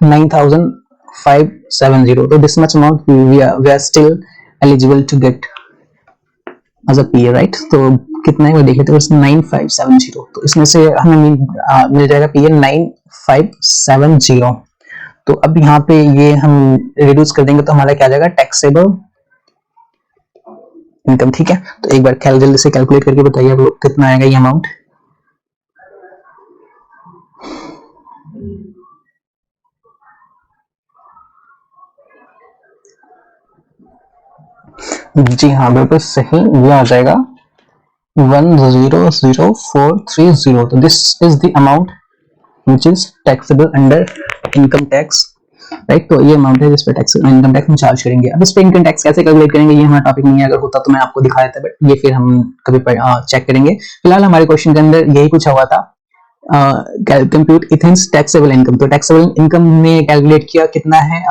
9,570। तो this much amount we are still eligible to get as a PA, right. तो कितना है वो देख लेते हैं, 9570, तो इसमें से हमें मिल जाएगा पीए 9570। तो अब यहाँ पे ये हम रिड्यूस कर देंगे तो हमारा क्या आ जाएगा, टैक्सेबल इनकम, ठीक है। तो एक बार जल्दी से कैलकुलेट करके बताइए आप लोग कितना आएगा ये अमाउंट। जी हाँ, बिल्कुल सही, ये आ जाएगा 100,430। तो this is the amount which is taxable under income tax, right. तो ये अमाउंट है जिस पे टैक्स इनकम टैक्स हम चार्ज करेंगे। अब इस पे इनकम टैक्स कैसे कैलकुलेट करेंगे ये हमारा टॉपिक नहीं है, अगर होता तो मैं आपको दिखा देता, बट ये फिर हम कभी चेक करेंगे। फिलहाल हमारे क्वेश्चन के अंदर यही कुछ हुआ था, कंप्यूट इथेंस टैक्सेबल इनकम। तो टैक्सेबल इनकम में कैलकुलेट किया कितना है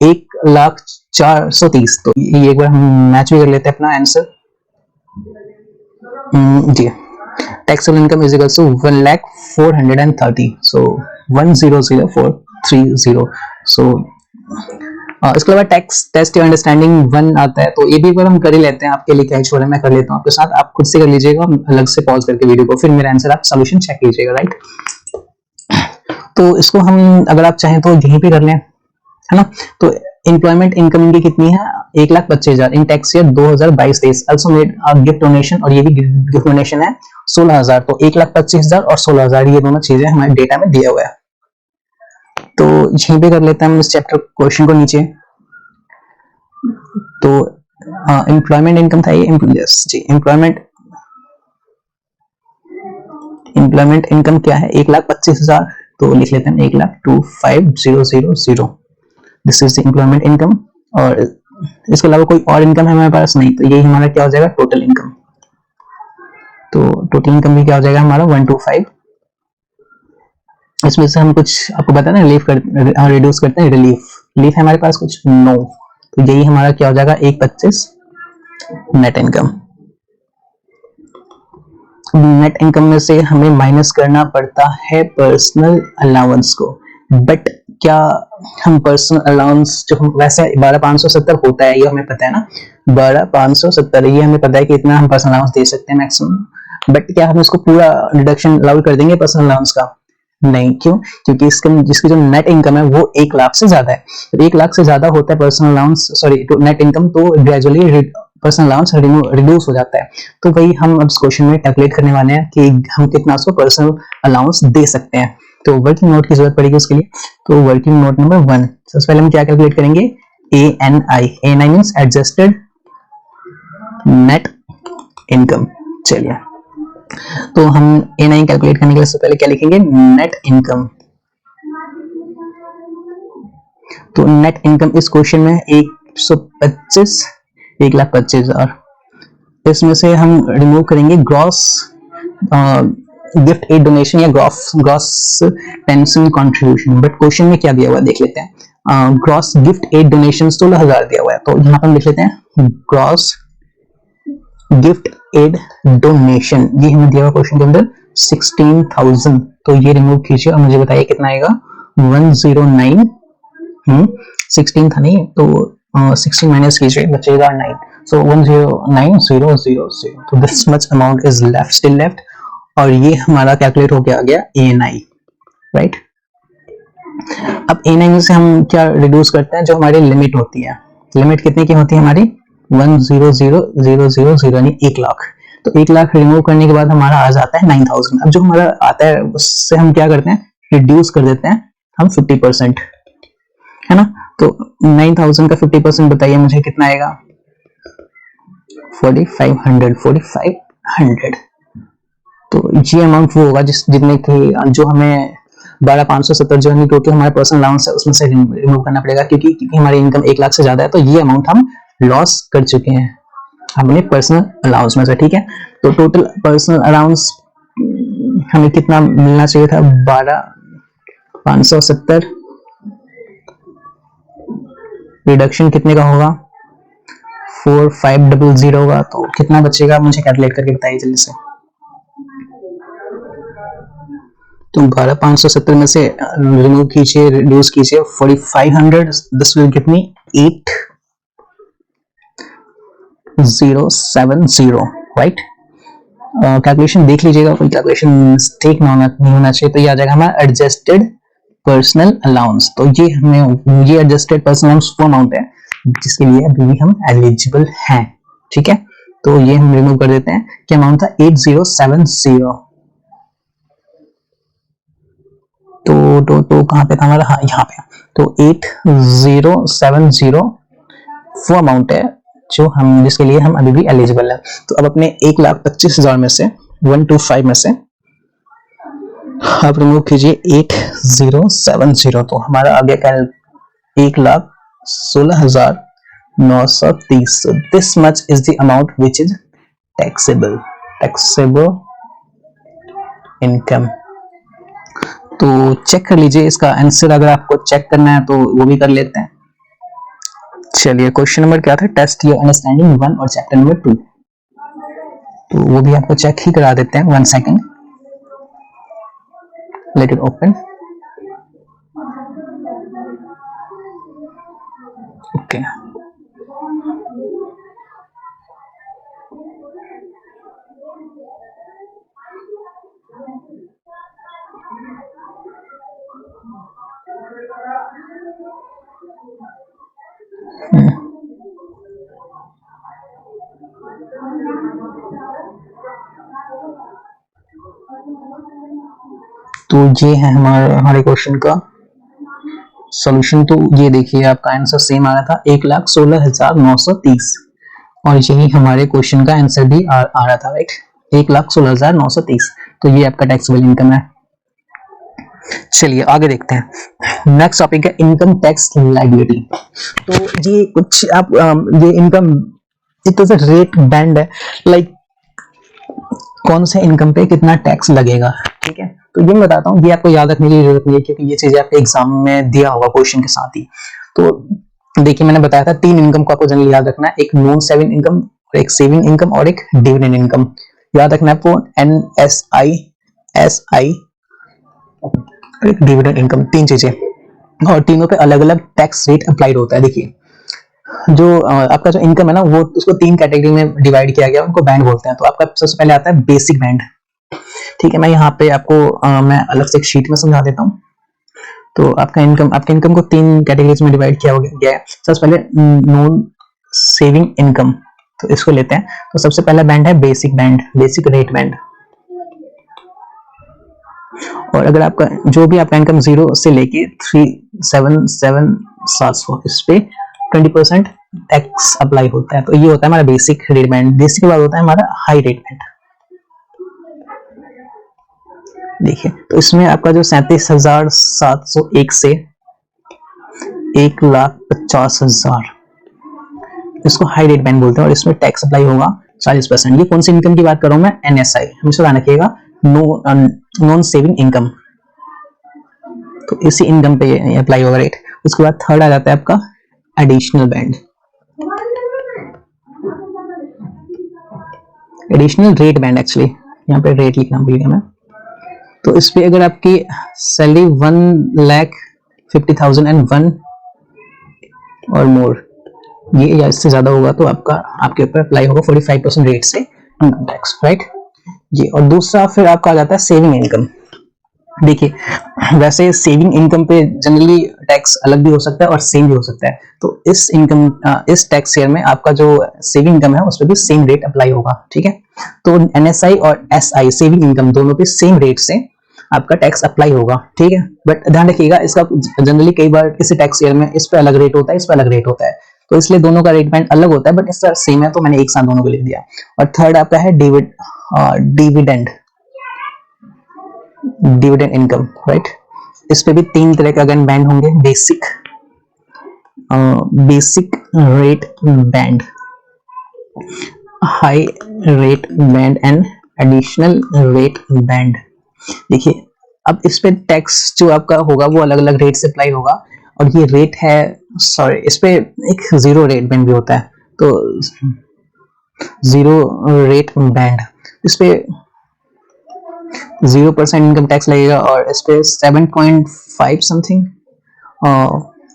1,04,30। तो ये एक बार हम मैच भी कर लेते हैं अपना आंसर। जी, taxable income is equals to 1,04,30, so 1,00,430। so इसके अलावा टैक्स टेस्ट अंडरस्टैंडिंग 1 आता है, तो ये भी एक बार हम कर ही लेते हैं, आपके लिए क्या छोड़ मैं कर लेता हूँ आपके साथ, आप खुद से कर लीजिएगा अलग से पॉज करके वीडियो को, फिर मेरा आंसर आप सॉल्यूशन चेक कीजिएगा, राइट। तो इसको हम अगर आप चाहें तो यहीं पे कर लें, है ना। तो एम्प्लॉयमेंट इनकम इनकी कितनी है 1,25,000 इन tax year 2022-23। Also made gift donation, और ये भी गिफ्ट डोनेशन है 16,000। तो 1,25,000 और 16,000 ये दोनों चीजें हमारे डेटा में दिया हुआ है। तो यहीं पे कर लेते हैं हम इस चैप्टर क्वेश्चन को नीचे। तो एम्प्लॉयमेंट इनकम था ये, जी एम्प्लॉयमेंट इनकम क्या है 1,25,000, तो लिख लेते हैं 1,02,5,000। दिस इज एम्प्लॉयमेंट इनकम, और इसके अलावा कोई और इनकम है हमारे पास नहीं, तो यही हमारा क्या हो जाएगा टोटल इनकम। तो टोटल इनकम भी क्या हो जाएगा हमारा 125। इसमें से हम कुछ आपको पता है ना रिड्यूस करते हैं, रिलीफ है हमारे पास कुछ नो, तो यही हमारा क्या हो जाएगा 125 नेट इनकम। नेट इनकम में से हमें माइनस करना पड़ता है पर्सनल अलाउंस को, बट क्या हम पर्सनल अलाउंस जो हम वैसे 12,570 होता है, ये हमें पता है ना 12,570, ये हमें पता है कि इतना हम पर्सनल अलाउंस दे सकते हैं मैक्सिमम, बट क्या हम इसको पूरा डिडक्शन अलाउ कर देंगे पर्सनल अलाउंस का, नहीं। क्यों? क्योंकि जिसकी जो नेट इनकम है वो 1 लाख से ज्यादा है, तो 1 लाख से ज्यादा होता है personal allowance, sorry net income, तो ग्रेजुअली पर्सनल अलाउंस रिड्यूस हो जाता है। तो वही हम अब इस क्वेश्चन में कैलकुलेट करने वाले हैं कि हम कितना उसको पर्सनल अलाउंस दे सकते हैं। तो वर्किंग नोट की जरूरत पड़ेगी उसके लिए। तो वर्किंग नोट नंबर 1, सबसे पहले हम क्या कैलकुलेट करेंगे ANI means adjusted net income. चलिए, तो हम ANI कैलकुलेट करने के लिए सबसे पहले क्या लिखेंगे नेट इनकम। तो नेट इनकम इस क्वेश्चन में 1,25,000, इसमें से हम रिमूव करेंगे ग्रॉस गिफ्ट एड डोनेशन या gross pension contribution, but question में क्या दिया हुआ है देख लेते हैं। ग्रॉस गिफ्ट एड डोनेशन 16,000 दिया हुआ है, तो यहाँ पर लिख लेते हैं ग्रॉस गिफ्ट एड डोनेशन, ये हमें दिया हुआ क्वेश्चन के अंदर 16,000। तो ये रिमूव कीजिए और मुझे बताइए कितना आएगा 109, 16 था नहीं, तो 16 माइनस कीजिए बचेगा 9, so 109,000। तो this much amount is left, still left, और ये हमारा कैलकुलेट हो गया ANI, राइट। अब ANI में से हम क्या रिड्यूस करते हैं, जो हमारी लिमिट होती है, लिमिट कितने की होती है हमारी 100,000 यानी 1 लाख। तो 1 लाख रिमूव करने के बाद हमारा आ जाता है 9,000। अब जो हमारा आता है उससे हम क्या करते हैं रिड्यूस कर देते हैं हम 50%, है ना। तो 9,000 का 50% बताइए मुझे कितना आएगा 4,500। तो ये अमाउंट वो होगा जितने की जो हमें 12,570 जो है क्योंकि हमारा पर्सनल अलाउंस है उसमें से रिमूव करना पड़ेगा, क्योंकि हमारी इनकम 1 लाख से ज्यादा है, तो ये अमाउंट हम लॉस कर चुके हैं हमने पर्सनल अलाउंस में से, ठीक है। तो टोटल पर्सनल अलाउंस हमें कितना मिलना चाहिए था 12,570 रिडक्शन कितने का होगा, 4500 होगा, तो कितना बचेगा मुझे कैलकुलेट करके बताइए जल्दी से। तो 12570 में से रिमूव कीजिए, रिड्यूस कीजिए 4500, this will give me 8070, right. Calculation देख लीजिएगा, कोई कैलकुलेशन मिस्टेक नहीं होना चाहिए। तो ये आ जाएगा हमारा एडजस्टेड पर्सनल अलाउंस। तो ये हमें ये एडजस्टेड पर्सनल अलाउंस वो अमाउंट है जिसके लिए अभी भी हम एलिजिबल हैं, ठीक है। तो ये हम रिमूव कर देते हैं। क्या अमाउंट था, 8070। तो कहां पे था हमारा, हाँ यहाँ पे। तो 8070 वो अमाउंट है जो हम जिसके लिए हम अभी भी एलिजिबल है। तो अब अपने 1,25,000 में से 125 में से आप रिमूव कीजिए 8070, तो हमारा आ गया 1,16,930। So this much is the amount which is taxable income। तो चेक कर लीजिए इसका आंसर, अगर आपको चेक करना है तो वो भी कर लेते हैं। चलिए क्वेश्चन नंबर क्या था, टेस्ट योर अंडरस्टैंडिंग 1 और चैप्टर नंबर 2, तो वो भी आपको चेक ही करा देते हैं। 1 second, let it open. Okay, तो ये है हमारे क्वेश्चन का सॉल्यूशन। तो ये देखिए आपका आंसर सेम आ रहा था 1,16,930, और यही हमारे क्वेश्चन का आंसर भी आ रहा था, राइट, 1,16,930। तो ये आपका टैक्सेबल इनकम है। चलिए आगे देखते हैं। नेक्स्ट टॉपिक है इनकम टैक्स लायबिलिटी। तो ये कुछ आप ये इनकम एक तरह से रेट बैंड है, लाइक कौन से इनकम पे कितना टैक्स लगेगा, ठीक है। तो ये मैं बताता हूँ, ये आपको याद रखने की जरूरत नहीं है क्योंकि ये चीजें आपके एग्जाम में दिया होगा क्वेश्चन के साथ ही। तो देखिए मैंने बताया था 3 इनकम को आपको जनरली याद रखना है, एक नॉन सेविंग इनकम, एक सेविंग इनकम और एक डिविडेंड इनकम। याद रखना है आपको NSI, SI और एक डिविडेंड इनकम, 3 चीजें, और तीनों पे अलग अलग टैक्स रेट अप्लाइड होता है। देखिए जो आपका जो इनकम है ना, वो उसको 3 कैटेगरी में डिवाइड किया गया, उनको बैंड बोलते हैं। तो आपका सबसे पहले आता है बेसिक बैंड, ठीक है। मैं यहाँ पे आपको मैं अलग से एक शीट में समझा देता हूँ। तो आपके इनकम को 3 कैटेगरीज में डिवाइड किया गया है। सबसे पहले नॉन सेविंग इनकम, तो इसको लेते हैं। तो सबसे पहला बैंड है basic band, basic rate band. और अगर आपका जो भी आपका इनकम 0 से लेके 377,700, इस पे 20% टैक्स अप्लाई होता है। तो ये होता है हमारा बेसिक रेट बैंड। बेसिक के बाद होता है हमारा हाई रेट बैंड। देखिए तो इसमें आपका जो 37,701 से 1,50,000, इसको हाई रेट बैंड बोलते हैं, और इसमें टैक्स अप्लाई होगा 40%। ये कौन सी इनकम की बात कर रहा हूं मैं, NSI, हमेशा ध्यान रखिएगा, नॉन सेविंग इनकम। तो इसी इनकम पे अप्लाई होगा रेट। उसके बाद थर्ड आ जाता है आपका additional band, additional rate band. Actually यहाँ पे रेट लिखना भूल गया मैं। तो इस पे अगर आपकी सैलरी 1,50,001 और मोर, ये या इससे ज्यादा होगा तो आपके ऊपर अप्लाई होगा 45% रेट से इनकम टैक्स, राइट। ये और दूसरा फिर आपका आ जाता है सेविंग इनकम। देखिए वैसे सेविंग इनकम पे जनरली टैक्स अलग भी हो सकता है और सेम भी हो सकता है। तो इस टैक्स ईयर में आपका जो सेविंग इनकम है उस पर भी सेम रेट अप्लाई होगा, ठीक है। तो NSI और SI सेविंग इनकम दोनों पे सेम रेट से आपका टैक्स अप्लाई होगा, ठीक है। बट ध्यान रखिएगा इसका जनरली कई बार किसी टैक्स ईयर में इस पे अलग रेट होता है, इस पे अलग रेट होता है, तो इसलिए दोनों का रेट बैंड अलग होता है, बट इसका सेम है तो मैंने एक साथ दोनों को लिख दिया। और थर्ड आपका है डिविडेंड इनकम, राइट। इस पे भी 3 तरह के अगेन बैंड होंगे, basic rate band, high rate band and additional rate band. देखिए अब इस पे टैक्स जो आपका होगा वो अलग अलग रेट से अप्लाई होगा। और ये रेट है, सॉरी इस पे एक जीरो रेट बैंड भी होता है, तो जीरो रेट बैंड, इस पे 0% इनकम टैक्स लगेगा और इस पे 7.5 समथिंग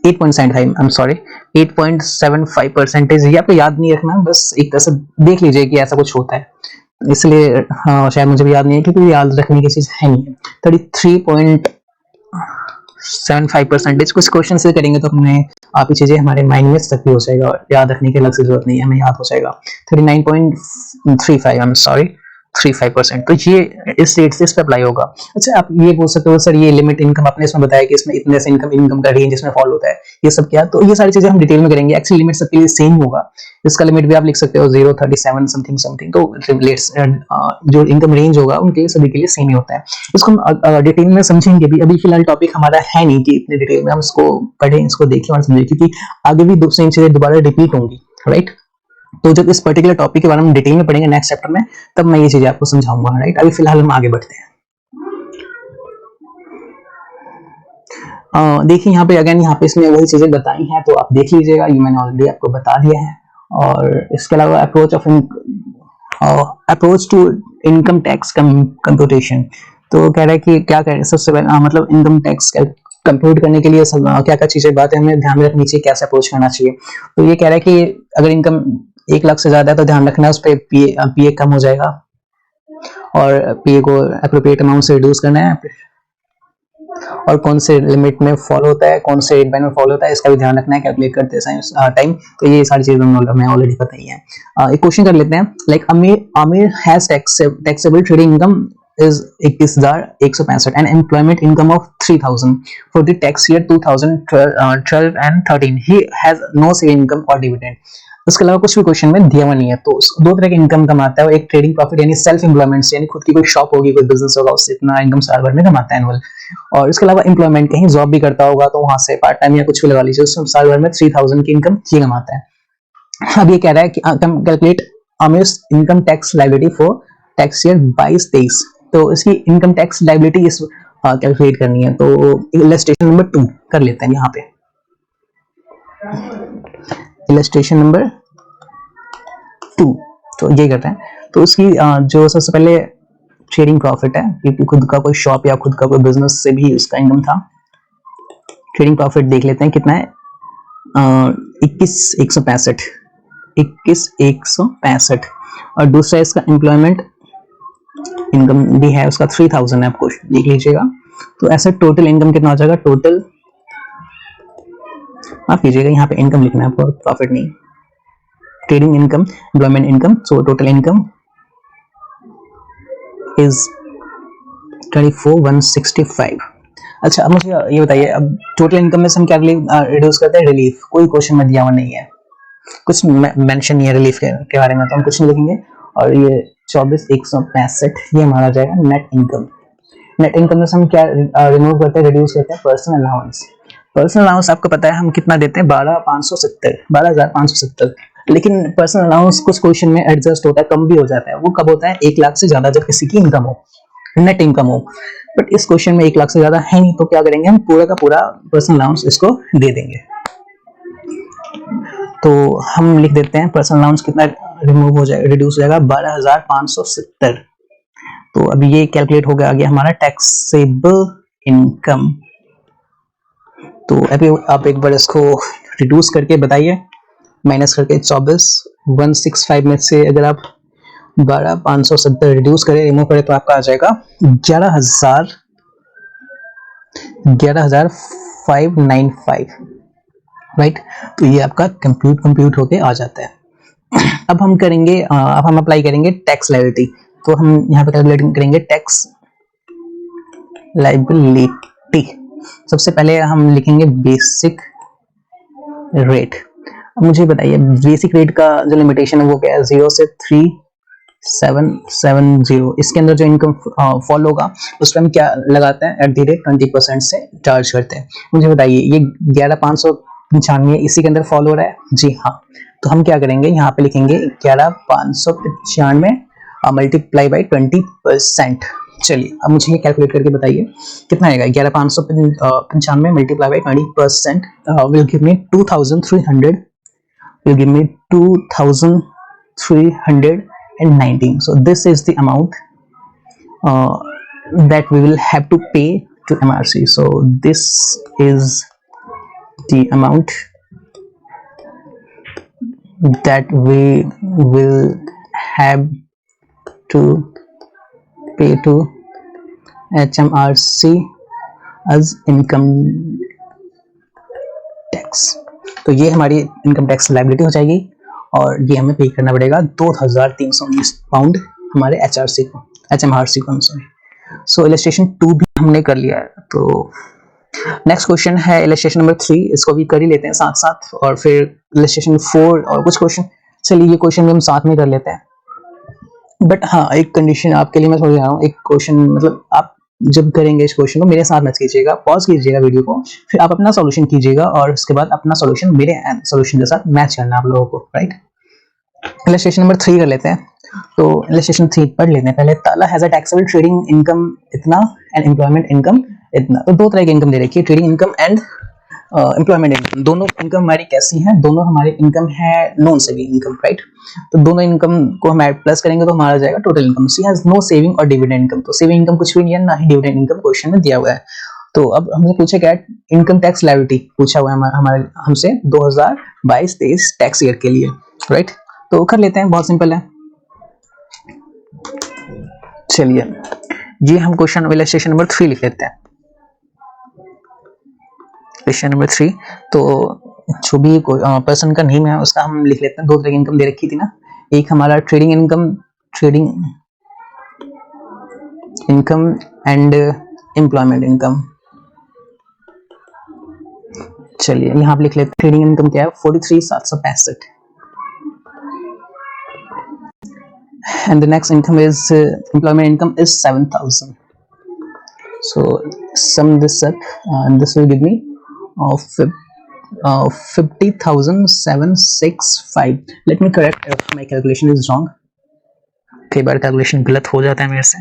8.75 आई एम सॉरी 8.75%। ये आपको याद नहीं रखना, बस एक तरह से देख लीजिए कि ऐसा कुछ होता है, इसलिए हाँ शायद मुझे भी याद नहीं है क्योंकि याद रखने की चीज है नहीं। 33.75% कुछ क्वेश्चन से करेंगे तो हमने आप ही चीजें हमारे माइंड में तक भी हो जाएगा और याद रखने की अलग से जरूरत नहीं है, हमें याद हो जाएगा। 39.35 आई एम सॉरी 35%, तो ये इस रेट से इस पे अप्लाई होगा। अच्छा आप ये बोल सकते हो सर ये लिमिट इनकम आपने इसमें बताया कि इसमें इतने से इनकम का रेंज इसमें फॉलो होता है, ये सब क्या, तो ये सारी चीजें हम डिटेल में करेंगे। एक्चुअली लिमिट सबके लिए सेम होगा, इसका लिमिट भी आप लिख सकते हो 0.37 समथिंग समथिंग, तो जो इनकम रेंज होगा उनके लिए सभी के लिए सेम ही होता है। इसको हम डिटेल में समझेंगे भी, अभी फिलहाल टॉपिक हमारा है नहीं कि इतने डिटेल में हम इसको पढ़ें, इसको देखें और समझें, क्योंकि आगे भी सेम चीजें दोबारा रिपीट होंगी, राइट। तो जब इस पर्टिकुलर टॉपिक के बारे में डिटेल में पढ़ेंगे नेक्स्ट चैप्टर में, तब मैं ये चीजें आपको समझाऊंगा, राइट। अभी फिलहाल हम आगे बढ़ते हैं। देखिए यहाँ पे अगेन यहाँ पे इसमें वही चीजें बताई हैं, तो आप देख लीजिएगा, ये मैंने ऑलरेडी आपको बता दिया है। और इसके अलावा approach to income tax computation, तो कह रहा है कि क्या करें सबसे पहले, मतलब इनकम टैक्स कंप्यूट करने के लिए क्या क्या चीजें बातें हमें ध्यान में रखनी चाहिए, कैसे अप्रोच करना चाहिए। तो ये कह रहा है कि अगर इनकम 1 लाख से ज्यादा है तो ध्यान रखना है उस पर पीए कम हो जाएगा और पीए को एप्रोप्रिएट अमाउंट से रिड्यूस करना है, और कौन से लिमिट में फॉलो होता है, कौन से रेट बैंड में फॉलो होता है, इसका भी ध्यान रखना है कैलकुलेट करते हैं टाइम। तो ये सारी चीजें हमें ऑलरेडी पता ही है। एक क्वेश्चन कर लेते हैं, like Aamir has taxable trading income is 21,165 and employment income of 3,000 for the tax year 2012 and 13. He has no saving income or dividend. उसके अलावा कुछ भी क्वेश्चन में दिया हुआ नहीं है। तो दो तरह की इनकम कमाता है, एक ट्रेडिंग प्रॉफिट यानी सेल्फ एम्प्लॉयमेंट से, यानी खुद की कोई शॉप होगी, कोई बिजनेस होगा, उससे इतना इनकम साल भर में कमाता है एनुअल। और इसके अलावा एम्प्लॉयमेंट कहीं जॉब भी करता होगा तो वहां से पार्ट टाइम या कुछ भी लगा लीजिए, उसमें साल भर में 3,000 की इनकम ये कमाता है। अब ये कह रहा है कि कैलकुलेट आमिर्स income tax liability for tax year 22-23। तो इसकी इनकम टैक्स लायबिलिटी इस कैलकुलेट करनी है, तो इलस्ट्रेशन नंबर 2 कर लेते हैं यहाँ पे। इलस्ट्रेशन नंबर 2 तो ये करते हैं। तो उसकी जो सबसे पहले ट्रेडिंग प्रॉफिट है, क्योंकि खुद का कोई शॉप या खुद का कोई बिजनेस से भी उसका इनकम था। ट्रेडिंग प्रॉफिट देख लेते हैं कितना है, 21,165 21,165। और दूसरा इसका एम्प्लॉयमेंट इनकम भी है, उसका 3,000 है, आपको देख लीजिएगा। तो ऐसे टोटल इनकम कितना हो जाएगा, टोटल आप कीजिएगा, यहाँ पे इनकम लिखना है आपको, प्रॉफिट नहीं, trading income, employment income. So total income is 24,165। अच्छा अब मुझे ये बताइए, अब टोटल इनकम में से हम क्या रिड्यूस करते हैं, रिलीफ। कोई क्वेश्चन में दिया हुआ नहीं है, कुछ मेंशन नहीं है रिलीफ के बारे में, तो हम कुछ नहीं लिखेंगे। और ये 24,165 ये हमारा जाएगा नेट इनकम। नेट इनकम में से हम क्या रिमूव करते हैं, रिड्यूस करते हैं पर्सनल अलाउंस। पर्सनल अलाउंस आपको पता है हम कितना देते हैं, 12,570। लेकिन पर्सनल अलाउंस कुछ क्वेश्चन में एडजस्ट होता है, कम भी हो जाता है। वो कब होता है, 1 लाख से ज्यादा जब किसी की इनकम हो, नेट इनकम हो। बट इस क्वेश्चन में 1 लाख से ज्यादा है नहीं, तो क्या करेंगे हम पूरा का पूरा पर्सनल अलाउंस इसको दे देंगे। तो हम लिख देते हैं पर्सनल अलाउंस कितना रिमूव हो जाएगा, रिड्यूस हो जाएगा 12,570। तो अभी ये कैलकुलेट हो गया हमारा टैक्सेबल इनकम। तो अभी आप एक बार इसको रिड्यूस करके बताइए, माइनस करके 24,165 में से अगर आप 12,570 रिड्यूस करें, रिमूव करें, तो आपका आ जाएगा 11,595, राइट। तो ये आपका कंप्यूट होके आ जाता है। अब हम करेंगे, अब हम अप्लाई करेंगे टैक्स लायबिलिटी। तो हम यहाँ पे कैलकुलेट करेंगे टैक्स लायबिलिटी। सबसे पहले हम लिखेंगे बेसिक रेट। अब मुझे बताइए बेसिक रेट का जो लिमिटेशन है वो क्या है, 0 से 3,770। इसके अंदर जो इनकम फॉलो होगा उस पर हम क्या लगाते हैं, एट द रेट 20% से चार्ज करते हैं। मुझे बताइए ये 11,595 इसी के अंदर फॉलो हो रहा है, जी हाँ। तो हम क्या करेंगे, यहाँ पे लिखेंगे 11,595 मल्टीप्लाई बाई 20%। चलिए अब मुझे ये कैलकुलेट करके बताइए कितना आएगा। 11,595 multiply by 20% will give me 2,300, will give me 2,319. So this is the amount that we will have to pay to MRC. So this is the amount that we will have to pay to HMRC as income tax. तो ये हमारी income tax liability हो जाएगी और ये हमें पे करना पड़ेगा 2,319 पाउंड हमारे HMRC को। सो इलस्ट्रेशन 2 भी हमने कर लिया है। तो नेक्स्ट क्वेश्चन है इलस्ट्रेशन नंबर 3, इसको भी कर ही लेते हैं साथ साथ, और फिर इलस्ट्रेशन 4 और कुछ क्वेश्चन। चलिए ये क्वेश्चन भी हम साथ में कर लेते हैं, बट हाँ एक कंडीशन आपके लिए मैं समझ रहा हूँ। एक क्वेश्चन मतलब आप जब करेंगे इस क्वेश्चन को मेरे साथ मत कीजिएगा, पॉज कीजिएगा वीडियो को, फिर आप अपना सॉल्यूशन कीजिएगा और उसके बाद अपना सॉल्यूशन मेरे सॉल्यूशन के साथ मैच करना आप लोगों को, राइट। इलस्ट्रेशन नंबर 3 कर लेते हैं। तो इलस्ट्रेशन 3 पढ़ लेते हैं पहले। ताला has a taxable trading income इतना एंड एम्प्लॉयमेंट इनकम इतना। तो दो तरह की इनकम दे रखी है, trading income and employment income. दोनों इनकम हमारी कैसी है, दोनों हमारी इनकम है नॉन सेविंग इनकम, राइट। तो दोनों इनकम को हम ऐड प्लस करेंगे तो हमारा जाएगा total income. She has no saving और डिविडेंड इनकम। तो सेविंग इनकम कुछ भी नहीं है, ना ही डिविडेंड इनकम क्वेश्चन में दिया हुआ है। तो अब हमसे पूछा क्या, इनकम टैक्स लायबिलिटी पूछा हुआ है हमारे हमसे 2022-23 टैक्स ईयर के लिए, राइट। तो कर लेते हैं, बहुत सिंपल है। चलिए ये हम क्वेश्चन इलस्ट्रेशन नंबर 3 लिख लेते हैं। क्वेश्चन नंबर 3, तो जो भी पर्सन का नेम है उसका हम लिख लेते हैं। दो तरह की इनकम दे रखी थी ना, एक हमारा trading income and employment income. चलिए यहाँ पे लिख लेते हैं ट्रेडिंग इनकम क्या है, 43,765, and the next income is employment income is 7,000. So sum this up and this will give me 50,765. Let me correct if my calculation is wrong. कई बार calculation गलत हो जाता है मेरे से,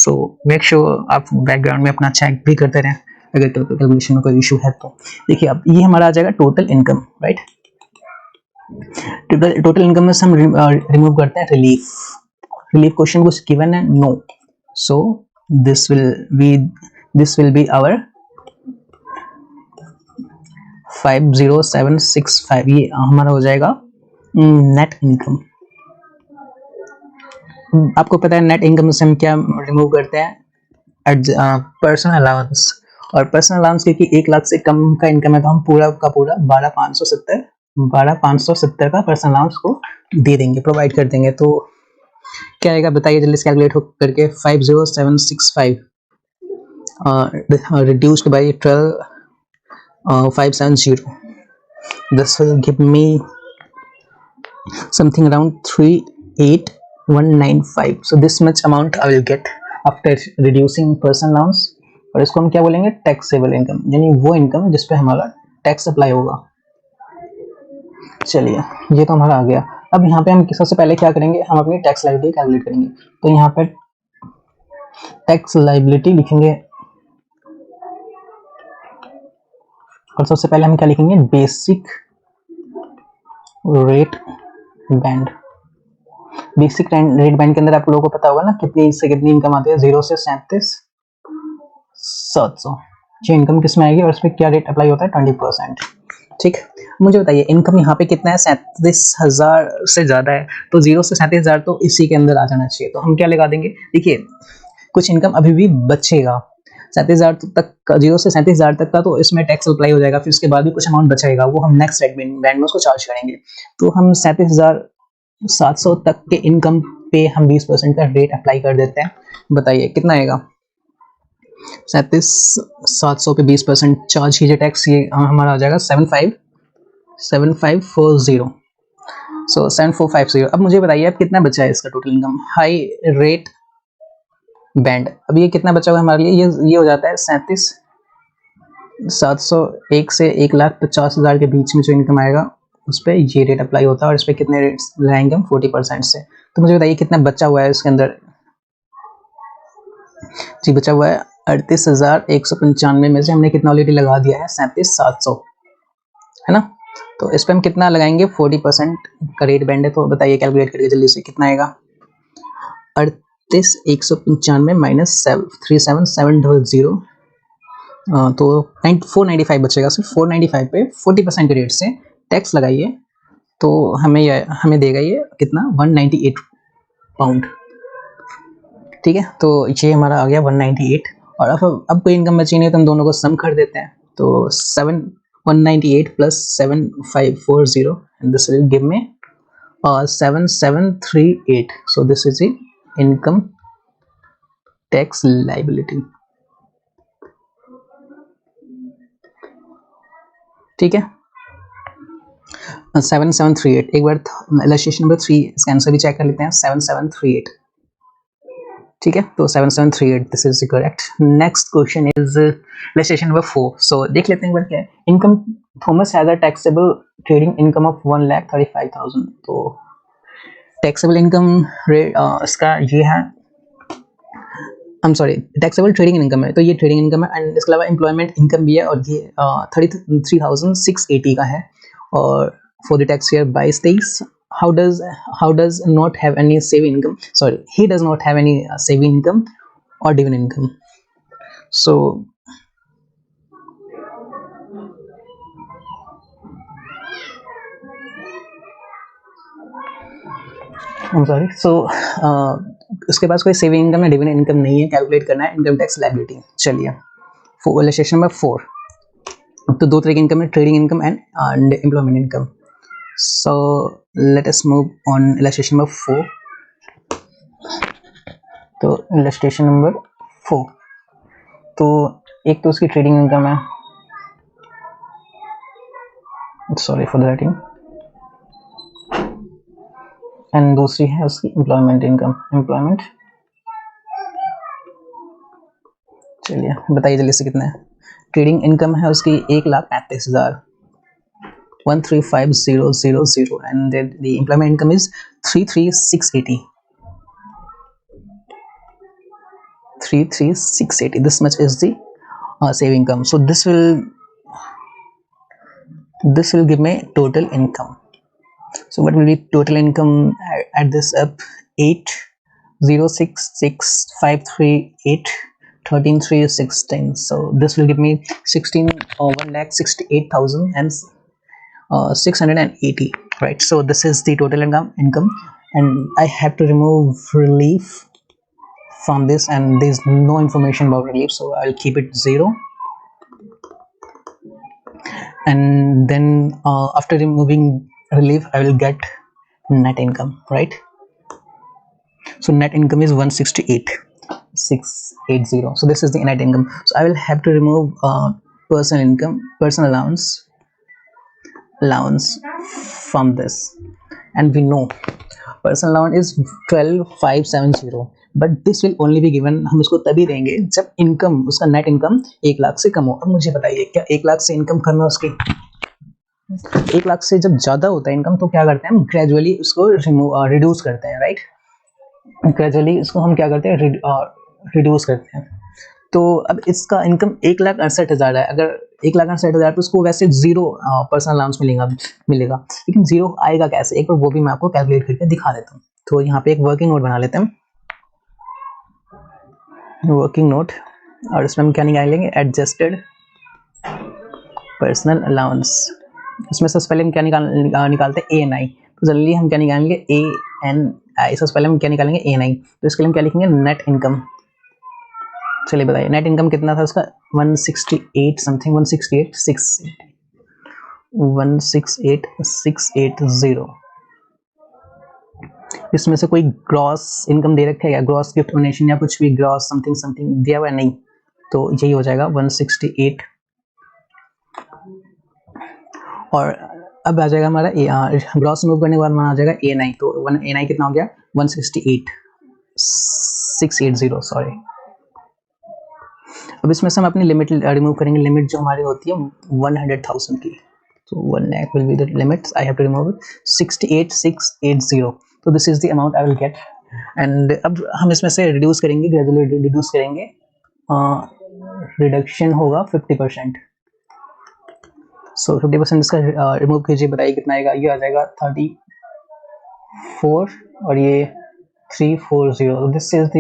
so make sure आप बैकग्राउंड में अपना चेक भी करते रहें अगर कैलकुलेशन में कोई इशू है तो। देखिए अब ये हमारा आ जाएगा total income, right. Total income में से हम रिमूव करते हैं रिलीफ क्वेश्चन कुछ गिवन है, no. So this will be our 50765। ये हमारा हो जाएगा नेट इनकम। आपको पता है नेट इनकम से हम क्या रिमूव करते हैं, पर्सनल अलाउंस। और पर्सनल अलाउंस क्योंकि 1 लाख से कम का इनकम है तो हम पूरा का पूरा 12,570 का पर्सनल अलाउंस को दे देंगे, प्रोवाइड कर देंगे। तो क्या आएगा बताइए जल्दी से कैलकुलेट करके। 50765 reduced by 12,570, this will give me something around 38,195. so this much amount I will get after reducing personal allowance। और इसको हम क्या बोलेंगे, टैक्सेबल इनकम, यानी वो इनकम जिस पे हमारा टैक्स अप्लाई होगा। चलिए ये तो हमारा आ गया। अब यहाँ पे हम सबसे पहले क्या करेंगे, हम अपनी टैक्स लायबिलिटी कैलकुलेट करेंगे। तो यहाँ पे टैक्स लायबिलिटी लिखेंगे और सबसे पहले हम क्या लिखेंगे, basic rate band. Basic rate band के अंदर आप लोगों को पता होगा ना कितनी से कितनी इनकम आती है, 0 से 37,700। ये इनकम किस में आएगी और इसमें क्या रेट अप्लाई होता है, 20%। ठीक, मुझे बताइए इनकम यहाँ पे कितना है, 37,000 से ज्यादा है, तो 0 से 37,000 तो इसी के अंदर आ जाना चाहिए। तो हम क्या लगा देंगे, देखिए कुछ इनकम अभी भी बचेगा 37,000 तक का, 0 से 37,000 तक का, तो इसमें टैक्स अप्लाई हो जाएगा। फिर उसके बाद भी कुछ अमाउंट बचेगा, वो हम नेक्स्ट बैंड में उसको चार्ज करेंगे। तो हम 37,700 तक के इनकम पे हम 20% का रेट अप्लाई कर देते हैं। बताइए कितना आएगा, 37,700 पे 20% चार्ज कीजिए टैक्स, ये हमारा आ जाएगा 7540। सो 7450। अब मुझे बताइए अब कितना बचा है इसका total income, high rate band. अब ये कितना बचा हुआ है हमारे लिए, ये हो जाता है 37,701 से 1,50,000 के बीच में जो इनकम आएगा उस पर ये रेट अप्लाई होता है। और इस पर कितने रेट लगाएंगे हम, 40% से। तो मुझे बताइए कितना बचा हुआ है इसके अंदर, जी बचा हुआ है 38,195 में से हमने कितना ऑलरेडी लगा दिया है 37,700, है ना। तो इस पर हम कितना लगाएंगे, 40% का रेट बैंड है, तो बताइए कैलकुलेट करके जल्दी से कितना आएगा। 38,195 माइनस 37,700, तो 495 बचेगा। सिर्फ 495 पे 40% के रेट से टैक्स लगाइए तो हमें देगा ये कितना, 198 पाउंड। ठीक है, तो ये हमारा आ गया 198। और अब कोई इनकम बची नहीं तो हम दोनों को सम कर देते हैं। तो 198 plus 7540 and this will give me 7738। So this is the income tax liability. ठीक है, 7738। एक बार इलस्ट्रेशन नंबर 3 इसका आंसर भी चेक कर लेते हैं, 7738। ठीक है, तो 7738 this is correct. Next question is illustration number 4। सो देख लेते हैं एक बार क्या है। Income Thomas has a taxable trading income of 1,35,000। तो टैक्सेबल इनकम रेट इसका ये है, टैक्सेबल ट्रेडिंग इनकम है, तो ये ट्रेडिंग इनकम है। एंड इसके अलावा एम्प्लॉयमेंट इनकम भी है और ये 33,680 का है। और for the tax year 22-23, how does not have any saving income, sorry, he does not have any saving income or dividend income. So I'm sorry, so उसके पास कोई सेविंग इनकम या डिविडेंड इनकम नहीं है, कैलकुलेट करना है income tax liability. चलिए illustration number 4। तो दो तरह की इनकम है, trading income and employment income. So let us move on illustration number 4. तो illustration number 4, तो एक तो उसकी ट्रेडिंग इनकम है, sorry for the writing, and दूसरी है उसकी एम्प्लॉयमेंट इनकम, एम्प्लॉयमेंट। चलिए बताइए जल्दी से कितना है। ट्रेडिंग इनकम है उसकी 1,35,000, 135,000, and the employment income is 33,680. 33,680. This much is the saving income. So this will give me total income. So what will be total income? Add this up: 8,066,538, 13,316. So this will give me 1,68,680, right? So this is the total income, and I have to remove relief from this, and there's no information about relief, so I'll keep it 0. And then after removing relief I will get net income, right? So net income is 168,680. so this is the net income. So I will have to remove personal income, personal allowance from this, and we know personal allowance is 12,570, but this will only be given, हम उसको तभी देंगे जब income, उसका net income 1 lakh से कम हो। अब मुझे बताइए क्या 1 लाख से इनकम कम है उसकी? 1 लाख से जब ज़्यादा होता है इनकम तो क्या करते हैं हम, ग्रेजुअली उसको रिड्यूस करते हैं, राइट? ग्रेजुअली इसको हम क्या करते हैं, रिड्यूस करते हैं। तो अब इसका इनकम 1,68,000 है, अगर 1,68,000 तो उसको वैसे 0 पर्सनल अलाउंस मिलेगा, लेकिन 0 आएगा कैसे, एक बार वो भी मैं आपको कैलकुलेट करके दिखा देता हूँ। तो यहाँ पे एक वर्किंग नोट बना लेते हैं, वर्किंग नोट, और इसमें हम क्या निकालेंगे, एडजस्टेड पर्सनल अलाउंस। इसमें सबसे पहले हम क्या निकालते हैं, ANI। तो जल्दी हम क्या निकालेंगे, ANI। सबसे पहले हम क्या निकालेंगे, ANI। तो इसके लिए हम क्या लिखेंगे, नेट इनकम। चलिए बताइए नेट इनकम कितना था उसका, 168 समथिंग, 168,680। इसमें से कोई ग्रॉस इनकम दे रखा है क्या, ग्रॉस गिफ्ट डोनेशन या कुछ भी ग्रॉस समथिंग दिया हुआ है, नहीं, तो यही हो जाएगा 168। और अब आ जाएगा हमारा ग्रॉस रिमूव करने के बाद आ जाएगा ANI। तो ANI कितना हो गया, 168,680, सॉरी। अब इसमें से हम अपनी लिमिट रिमूव करेंगे, लिमिट जो हमारी होती है 100,000 की। तो 1 lakh will be the limit I have to remove it, 68,680. So this is the amount I will get and अब हम इसमें से रिड्यूस करेंगे, ग्रेजुअली रिड्यूस करेंगे, रिडक्शन होगा 50%। सो 50% इसका रिमूव कीजिए, बताइए कितना आएगा। ये आ जाएगा 34 और ये 340। This is the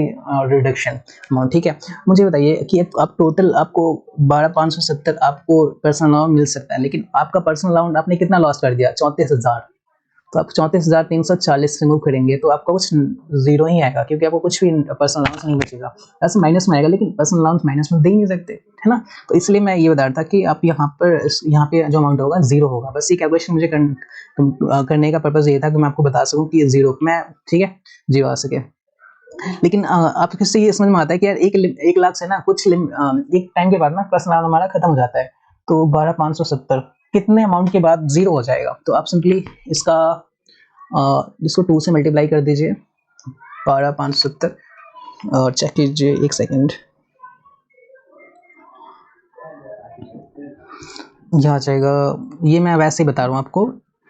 reduction amount. ठीक है, मुझे बताइए कि आप टोटल आपको 12,570 आपको पर्सनल अलाउंस मिल सकता है, लेकिन आपका पर्सनल अलाउंस आपने कितना लॉस कर दिया, 34,000। तो आप 34,340 रिमूव करेंगे तो आपका कुछ जीरो ही आएगा, क्योंकि आपको कुछ भी पर्सनल अलाउंस नहीं बचेगा। ऐसे माइनस में आएगा, लेकिन पर्सनल अलाउंस माइनस में दे ही नहीं सकते, है ना। तो इसलिए मैं ये बता रहा था कि आप यहाँ पे जो अमाउंट होगा जीरो होगा। बस ये कैलकुलेशन मुझे करने का पर्पज ये था कि मैं आपको बता सकूँ कि जीरो मैं, ठीक है, जीरो आ सके। लेकिन आप किससे ये समझ में आता है कि यार 1 लाख से ना कुछ एक टाइम के बाद ना पर्सनल अलाउंस हमारा खत्म हो जाता है। तो 12,570 कितने अमाउंट के बाद जीरो हो जाएगा। तो आप सिंपली इसको 2 से मल्टीप्लाई कर दीजिए, 12,570, और चेक कीजिए, एक सेकेंड, यहाँ आ जाएगा। ये मैं वैसे ही बता रहा हूँ आपको,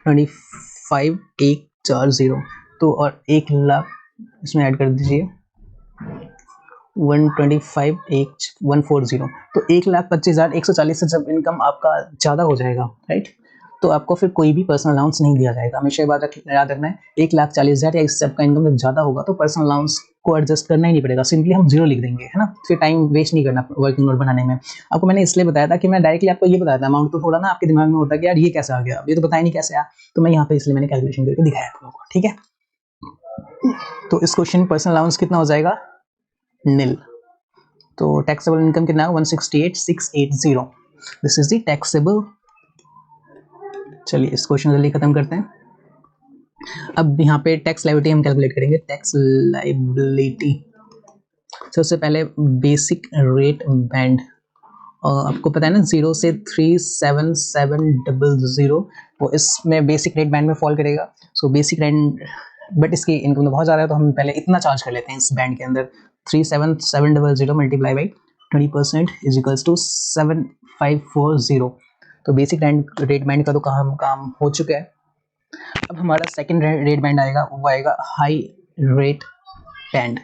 25,140। तो और 1 लाख इसमें ऐड कर दीजिए, 125,140। तो 1,25,140 से जब इनकम आपका ज़्यादा हो जाएगा, राइट, तो आपको फिर कोई भी पर्सनल अलाउंस नहीं दिया जाएगा। हमेशा ये बात याद रखना है, 1,40,000 या इससे आपका इनकम जब ज़्यादा होगा तो पर्सनल अलाउंस को एडजस्ट करना ही नहीं पड़ेगा, सिंपली हम जीरो लिख देंगे, है ना। फिर टाइम वेस्ट नहीं करना वर्किंग नोट बनाने में। आपको मैंने इसलिए बताया था कि मैं डायरेक्टली आपको ये बताया था अमाउंट, तो थोड़ा ना आपके दिमाग में होता है कि यार ये कैसे आ गया, ये तो बताया नहीं कैसे आया। तो मैं यहाँ पे इसलिए मैंने कैलकुलेशन करके दिखाया आप लोगों को, ठीक है। तो इस क्वेश्चन पर्सनल अलाउंस कितना हो जाएगा, नील। तो टैक्सेबल इनकम कितना है, 168,680। This is the taxable. चलिए इस क्वेश्चन जल्दी खत्म करते हैं। अब यहाँ पे टैक्स लायबिलिटी हम कैलकुलेट करेंगे। टैक्स लायबिलिटी, सबसे पहले बेसिक रेट बैंड, आपको पता है ना 0 से 37700, वो इसमें बेसिक रेट बैंड में फॉल करेगा। सो बेसिक रेट, बट इसकी इनकम तो बहुत ज़्यादा है, तो हम पहले इतना चार्ज कर लेते हैं इस बैंड के अंदर। 37700 multiply by 20% is equals to 7540। तो बेसिक रेट बैंड का तो काम हो चुका है। अब हमारा सेकंड रेट बैंड आएगा, वो आएगा हाई रेट बैंड।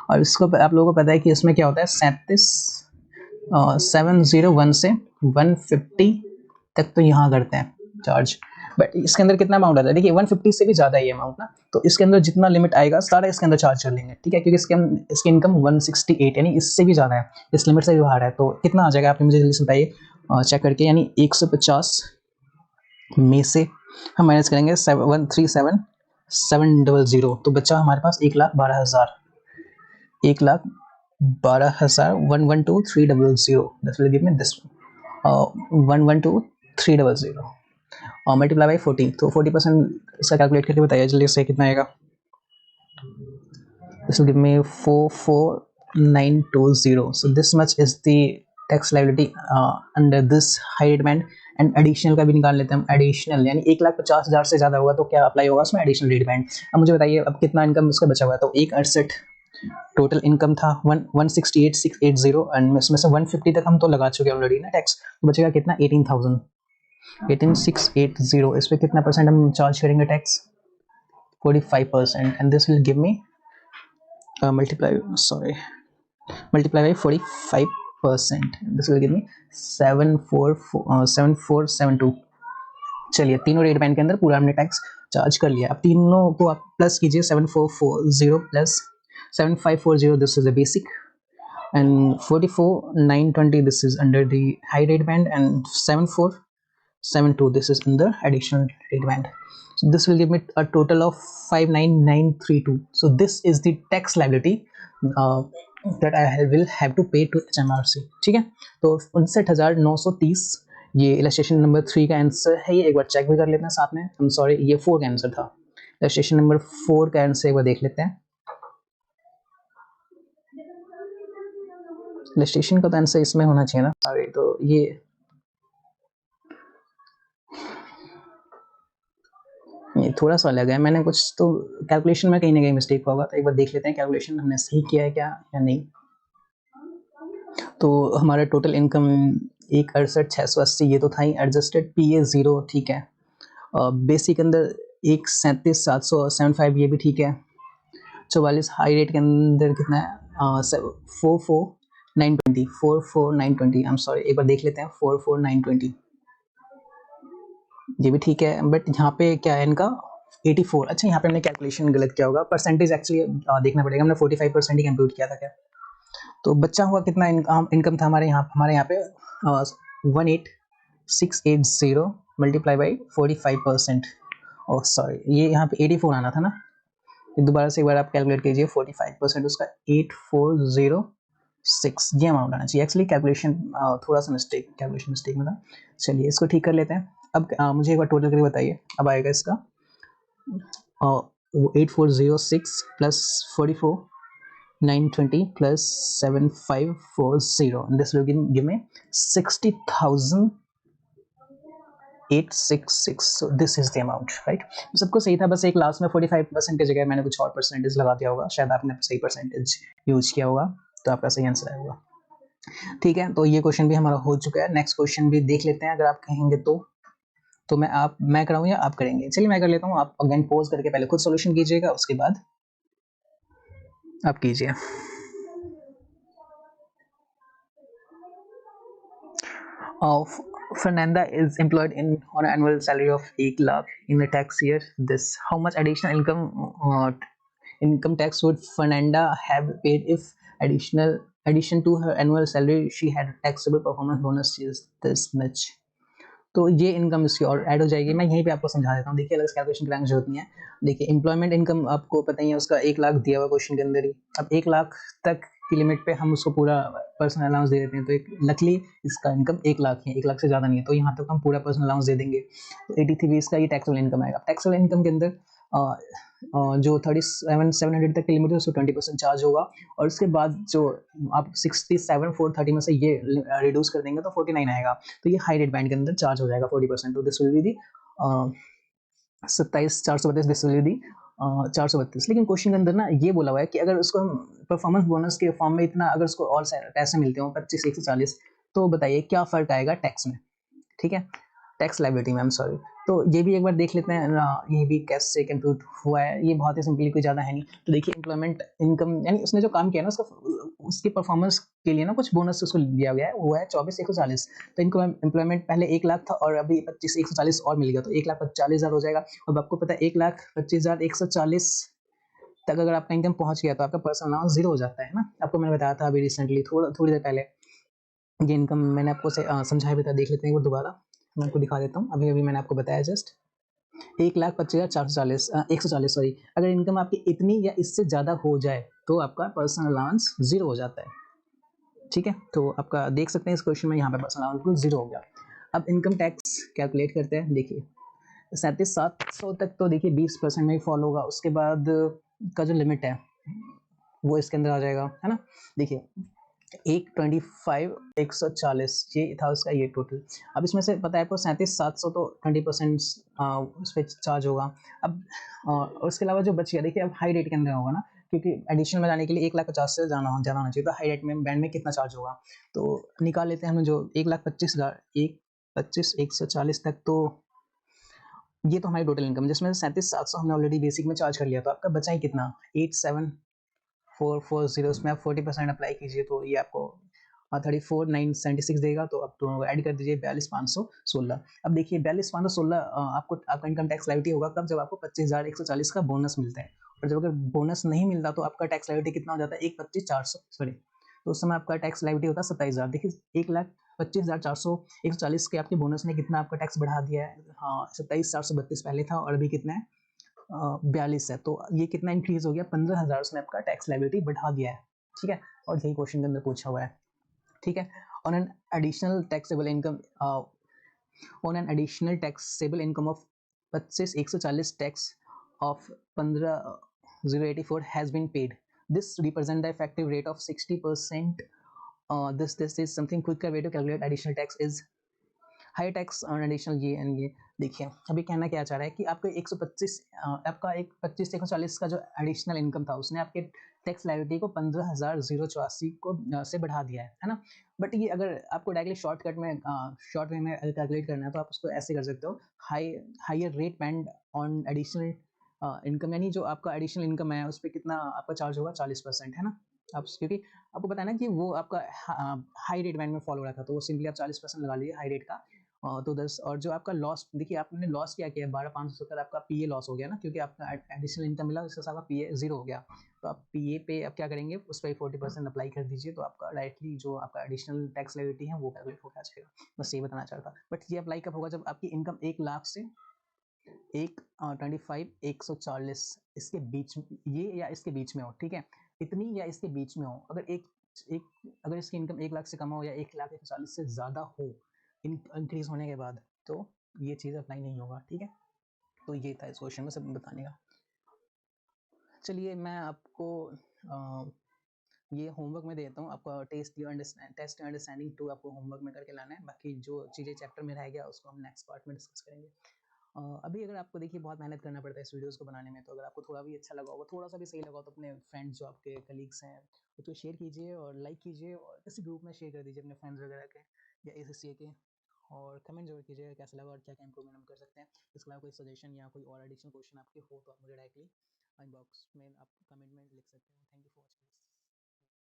और इसको आप लोगों को पता है कि इसमें क्या होता है, 701 से 150 तक तो यहाँ करते हैं चार्ज। बट इसके अंदर कितना अमाउंट आता है, देखिए 150 से भी ज़्यादा है ये अमाउंट ना, तो इसके अंदर जितना लिमिट आएगा सारा इसके अंदर चार्ज कर लेंगे, ठीक है, क्योंकि इसकी इनकम 168 यानी इससे भी ज़्यादा है, इस लिमिट से भी बाहर है। तो कितना आ जाएगा आप मुझे जल्दी से बताइए चेक करके। यानी 150 में से हम माइनस करेंगे 137,700, तो बच्चा हमारे पास 1,12,000, 1,12,000, 112,300। This will give me this 112,300 और मल्टीप्लाई बाई 40। तो 40% इसका कैलकुलेट करके बताइए जल्दी से कितना आएगा। This will give me 44,920। So this much is the tax liability under this high rate band. And additional का भी निकाल लेते हैं हम। एडिशनल यानी 1,50,000 से ज़्यादा होगा तो क्या अप्लाई होगा उसमें, एडिशनल रेट बैंड। अब मुझे बताइए अब कितना इनकम उसका बचा हुआ है। तो 168 टोटल इनकम था 168,680 एंड इसमें से 150 तक हम तो लगा चुके हैं ऑलरेडी ना टैक्स, तो बचेगा कितना, 18,000, 18,680। इस पर कितना परसेंट हम चार्ज करेंगे tax, 45%। And this will give me multiply by 45%, this will give me 7472। चलिए तीनों रेट बैंड के अंदर पूरा हमने टैक्स चार्ज कर लिया। अब तीनों को आप प्लस कीजिए, 7440 plus 7540, this is the basic, and 44,920, this is under the high rate band, and 7472, this is in the additional rate band. So this will give me a total of 59,932. So this is the tax liability that I will have to pay to HMRC, ठीक है। तो 59,930 ये illustration number 3 का answer है। ये एक बार check भी कर लेते हैं साथ में, I'm sorry ये 4 का आंसर था। इलस्ट्रेशन नंबर 4 का आंसर एक बार देख लेते हैं। इलस्ट्रेशन का तो आंसर इसमें होना चाहिए ना, अरे तो ये थोड़ा सा अलग है, मैंने कुछ तो कैलकुलेशन में कहीं ना कहीं मिस्टेक होगा, तो एक बार देख लेते हैं कैलकुलेशन हमने सही किया है क्या या नहीं। तो हमारा टोटल इनकम 168,680 ये तो था ही, एडजस्टेड PA 0 ठीक है, बेसिक अंदर 137,775 ये भी ठीक है, 44 हाई रेट के अंदर कितना है 44920 44920 आई एम सॉरी, एक बार देख लेते हैं 44920, ये भी ठीक है, बट यहाँ पे क्या है इनका 84। अच्छा यहाँ पे हमने कैलकुलेशन गलत किया होगा, परसेंटेज एक्चुअली देखना पड़ेगा, हमने 45% ही कंप्यूट किया था क्या। तो बच्चा हुआ कितना इनकम था हमारे यहाँ पे 18680 मल्टीप्लाई बाई 45%। ओह सॉरी, ये यहाँ पे 84 आना था ना, दोबारा से एक बार आप कैलकुलेट कीजिए 45% उसका 8406, ये अमाउंट आना चाहिए। एक्चुअली कैलकुलेशन थोड़ा सा कैलकुलेशन मिस्टेक में था। चलिए इसको ठीक कर लेते हैं। अब मुझे एक बार टोटल करके बताइए, अब आएगा इसका 8406 plus 44920 plus 7540, this will give me 60,866, so this is the amount, right? सबको सही था, बस एक लास्ट में 45% की जगह मैंने कुछ और परसेंटेज लगा दिया होगा, शायद आपने सही परसेंटेज यूज किया होगा, तो आपका सही आंसर आएगा। ठीक है, तो ये क्वेश्चन भी हमारा हो चुका है। नेक्स्ट क्वेश्चन भी देख लेते हैं, अगर आप कहेंगे तो मैं कराऊं या आप करेंगे? चलिए मैं कर लेता हूँ, आप अगेन पॉज करके पहले खुद सॉल्यूशन कीजिएगा, उसके बाद आप कीजिए। Fernanda is employed on an annual salary of 1 lakh in the tax year. This how much additional income tax would Fernanda have paid if addition to her annual salary she had taxable performance bonus is this much? तो ये income इसकी और add हो जाएगी। मैं यहीं पे आपको समझा देता हूँ, देखिए अलग से कैलकुलेशन कराने की जरूरत नहीं है। देखिए एम्प्लॉयमेंट इनकम आपको पता ही है, उसका 1 लाख दिया हुआ क्वेश्चन के अंदर ही। अब 1 लाख तक की लिमिट पे हम उसको पूरा पर्सनल अलाउंस दे देते हैं, तो एक लकली इसका इनकम 1 लाख है, 1 लाख से ज़्यादा नहीं है, तो यहाँ तक हम पूरा पर्सनल अलाउंस दे देंगे। तो 83 इसका ये टैक्सेबल इनकम आएगा। टैक्सेबल इनकम के अंदर जो 37,700 तक की लिमिट है उसको 20% चार्ज होगा, और उसके बाद जो आप 67,430 में से ये रिड्यूस कर देंगे तो 49 आएगा, तो ये हाई रेट बैंड के अंदर चार्ज हो जाएगा 40%। तो this will be the 27,432, this will be the 432। लेकिन क्वेश्चन के अंदर ना ये बोला हुआ है कि अगर उसको हम परफॉर्मेंस बोनस के फॉर्म में इतना, अगर उसको और पैसे मिलते हो 25 140, तो बताइए क्या फर्क आएगा टैक्स में। ठीक है, टैक्स लाइबिलिटी में, आई एम सॉरी। तो ये भी एक बार देख लेते हैं ये भी कैसे कंप्यूट हुआ है। ये बहुत ही सिंपली, कोई ज़्यादा है नहीं। तो देखिए एम्प्लॉयमेंट इनकम, यानी उसने जो काम किया ना उसकी परफॉर्मेंस के लिए ना कुछ बोनस उसको दिया गया है, वो है 24,140। तो इनको एम्प्लॉयमेंट पहले 1 लाख था और अभी 25,140 और मिल गया, तो 1,40,000 हो जाएगा। अब आपको पता है 1,25,140 तक अगर आपका इनकम पहुंच गया तो आपका पर्सनल अलाउंस 0 हो जाता है ना। आपको मैंने बताया था अभी रिसेंटली, थोड़ी देर पहले ये इनकम मैंने आपको समझाया भी था। देख लेते हैं एक बार दोबारा, मैं आपको दिखा देता हूँ। अभी मैंने आपको बताया जस्ट 1,25,440 140 सॉरी, अगर इनकम आपकी इतनी या इससे ज़्यादा हो जाए तो आपका पर्सनल अलाउंस 0 हो जाता है। ठीक है, तो आपका देख सकते हैं इस क्वेश्चन में यहाँ पे पर्सनल अलाउंस बिल्कुल 0 हो गया। अब इनकम टैक्स कैलकुलेट करते हैं। देखिए 37,700 तक तो देखिए 20% में ही फॉल होगा, उसके बाद का जो लिमिट है वो इसके अंदर आ जाएगा, है ना। देखिए 125,140 ये था उसका ये टोटल। अब इसमें से पता है आपको 37,700 तो 20% उस पर चार्ज होगा। अब उसके अलावा जो बच गया, देखिए अब हाई रेट के अंदर होगा ना, क्योंकि एडिशन में जाने के लिए 1,50,000 से ज़्यादा होना चाहिए, तो हाई रेट में बैंड में कितना चार्ज होगा तो निकाल लेते हैं हम। जो 1,25,000 125,140 तक, तो ये तो हमारी टोटल इनकम, जिसमें 37,700 हमने ऑलरेडी बेसिक में चार्ज कर लिया, तो आपका बचा ही कितना 87,440, उसमें आप 40% अप्लाई कीजिए तो ये आपको 34,976 देगा। तो आप दोनों को ऐड कर दीजिए 42,516। अब देखिए 42,516 आपको आपका इनकम टैक्स लाइबिलिटी होगा कब, जब आपको 25,140 का बोनस मिलता है। और जब अगर बोनस नहीं मिलता तो आपका टैक्स लाइबिलिटी कितना हो जाता है 1,25,400 सॉरी, तो उस समय आपका टैक्स लाइबिलिटी होता है 27,000। देखिए 1,25,400 140 के आपके बोनस ने कितना आपका टैक्स बढ़ा दिया है। हाँ 27,432 पहले था और अभी कितना है 42 है, तो ये कितना इंक्रीज हो गया 15,000 उसने आपका टैक्स लाइबिलिटी बढ़ा दिया है। ठीक है, और यही क्वेश्चन के अंदर पूछा हुआ है। ठीक है, on an additional taxable income of 25,140 tax of 15,084 has been paid, this represent the effective rate of 60%। this is something quicker way to calculate additional tax is high tax on additional ये and ये। देखिए अभी कहना क्या चाह रहा है कि आपको 125 आपका एक 25,140 का जो एडिशनल इनकम था उसने आपके टैक्स लायबिलिटी को 15,084 को से बढ़ा दिया है ना। बट ये अगर आपको डायरेक्टली शॉर्ट वे में कैलकुलेट करना है तो आप उसको ऐसे कर सकते हो, higher rate band on additional income यानी जो आपका एडिशनल इनकम है उस पे कितना आपका चार्ज होगा 40%, है ना? आप क्योंकि आपको पता है ना कि वो आपका हाई रेट बैंड में फॉल हो रहा था, तो वो सिंपली आप 40% लगा लीजिए हाई रेट का। तो 10 और जो आपका लॉस देखिए आपने लॉस क्या किया 12,570 आपका पीए लॉस हो गया ना, क्योंकि आपका एडिशनल इनकम मिला उसके साथ आपका पीए जीरो हो गया। तो आप पीए पे आप क्या करेंगे उस पर 40% अप्लाई कर दीजिए, तो आपका डायरेक्टली जो आपका एडिशनल टैक्स लायबिलिटी है वो कैलकुलेट होकर आ जाएगा। बस ये बताना चाहता। बट ये अप्लाई कब होगा जब आपकी इनकम 1 लाख से 140 इसके बीच, ये या इसके बीच में हो, ठीक है? इतनी या इसके बीच में हो। अगर अगर इसकी इनकम 1 लाख से कम हो या 1,40,000 से ज्यादा हो इंक्रीज होने के बाद, तो ये चीज अप्लाई नहीं होगा, ठीक है? तो ये था इस क्वेश्चन में सब बताने का। चलिए मैं आपको ये होमवर्क में देता हूँ आपका टेस्ट अंडरस्टैंडिंग 2 आपको होमवर्क में करके लाना है। बाकी जो चीज़ें चैप्टर में रह गया उसको हम नेक्स्ट पार्ट में डिस्कस करेंगे। अभी अगर आपको देखिए बहुत मेहनत करना पड़ता है इस वीडियोस को बनाने में, तो अगर आपको थोड़ा भी अच्छा लगा होगा, थोड़ा सा भी सही लगा हो, तो अपने फ्रेंड्स जो आपके कलीग्स हैं उसको शेयर कीजिए और लाइक कीजिए और किसी ग्रुप में शेयर कर दीजिए अपने फ्रेंड्स वगैरह के या एसएससी के। और कमेंट जरूर कीजिएगा कैसा लगा और क्या क्या इंप्रूवमेंट हम कर सकते हैं। इसके अलावा कोई सजेशन या कोई और एडिशनल क्वेश्चन आपके हो तो आप मुझे डायरेक्टली इनबॉक्स में आप कमेंट में लिख सकते हैं। Thank you for watching this.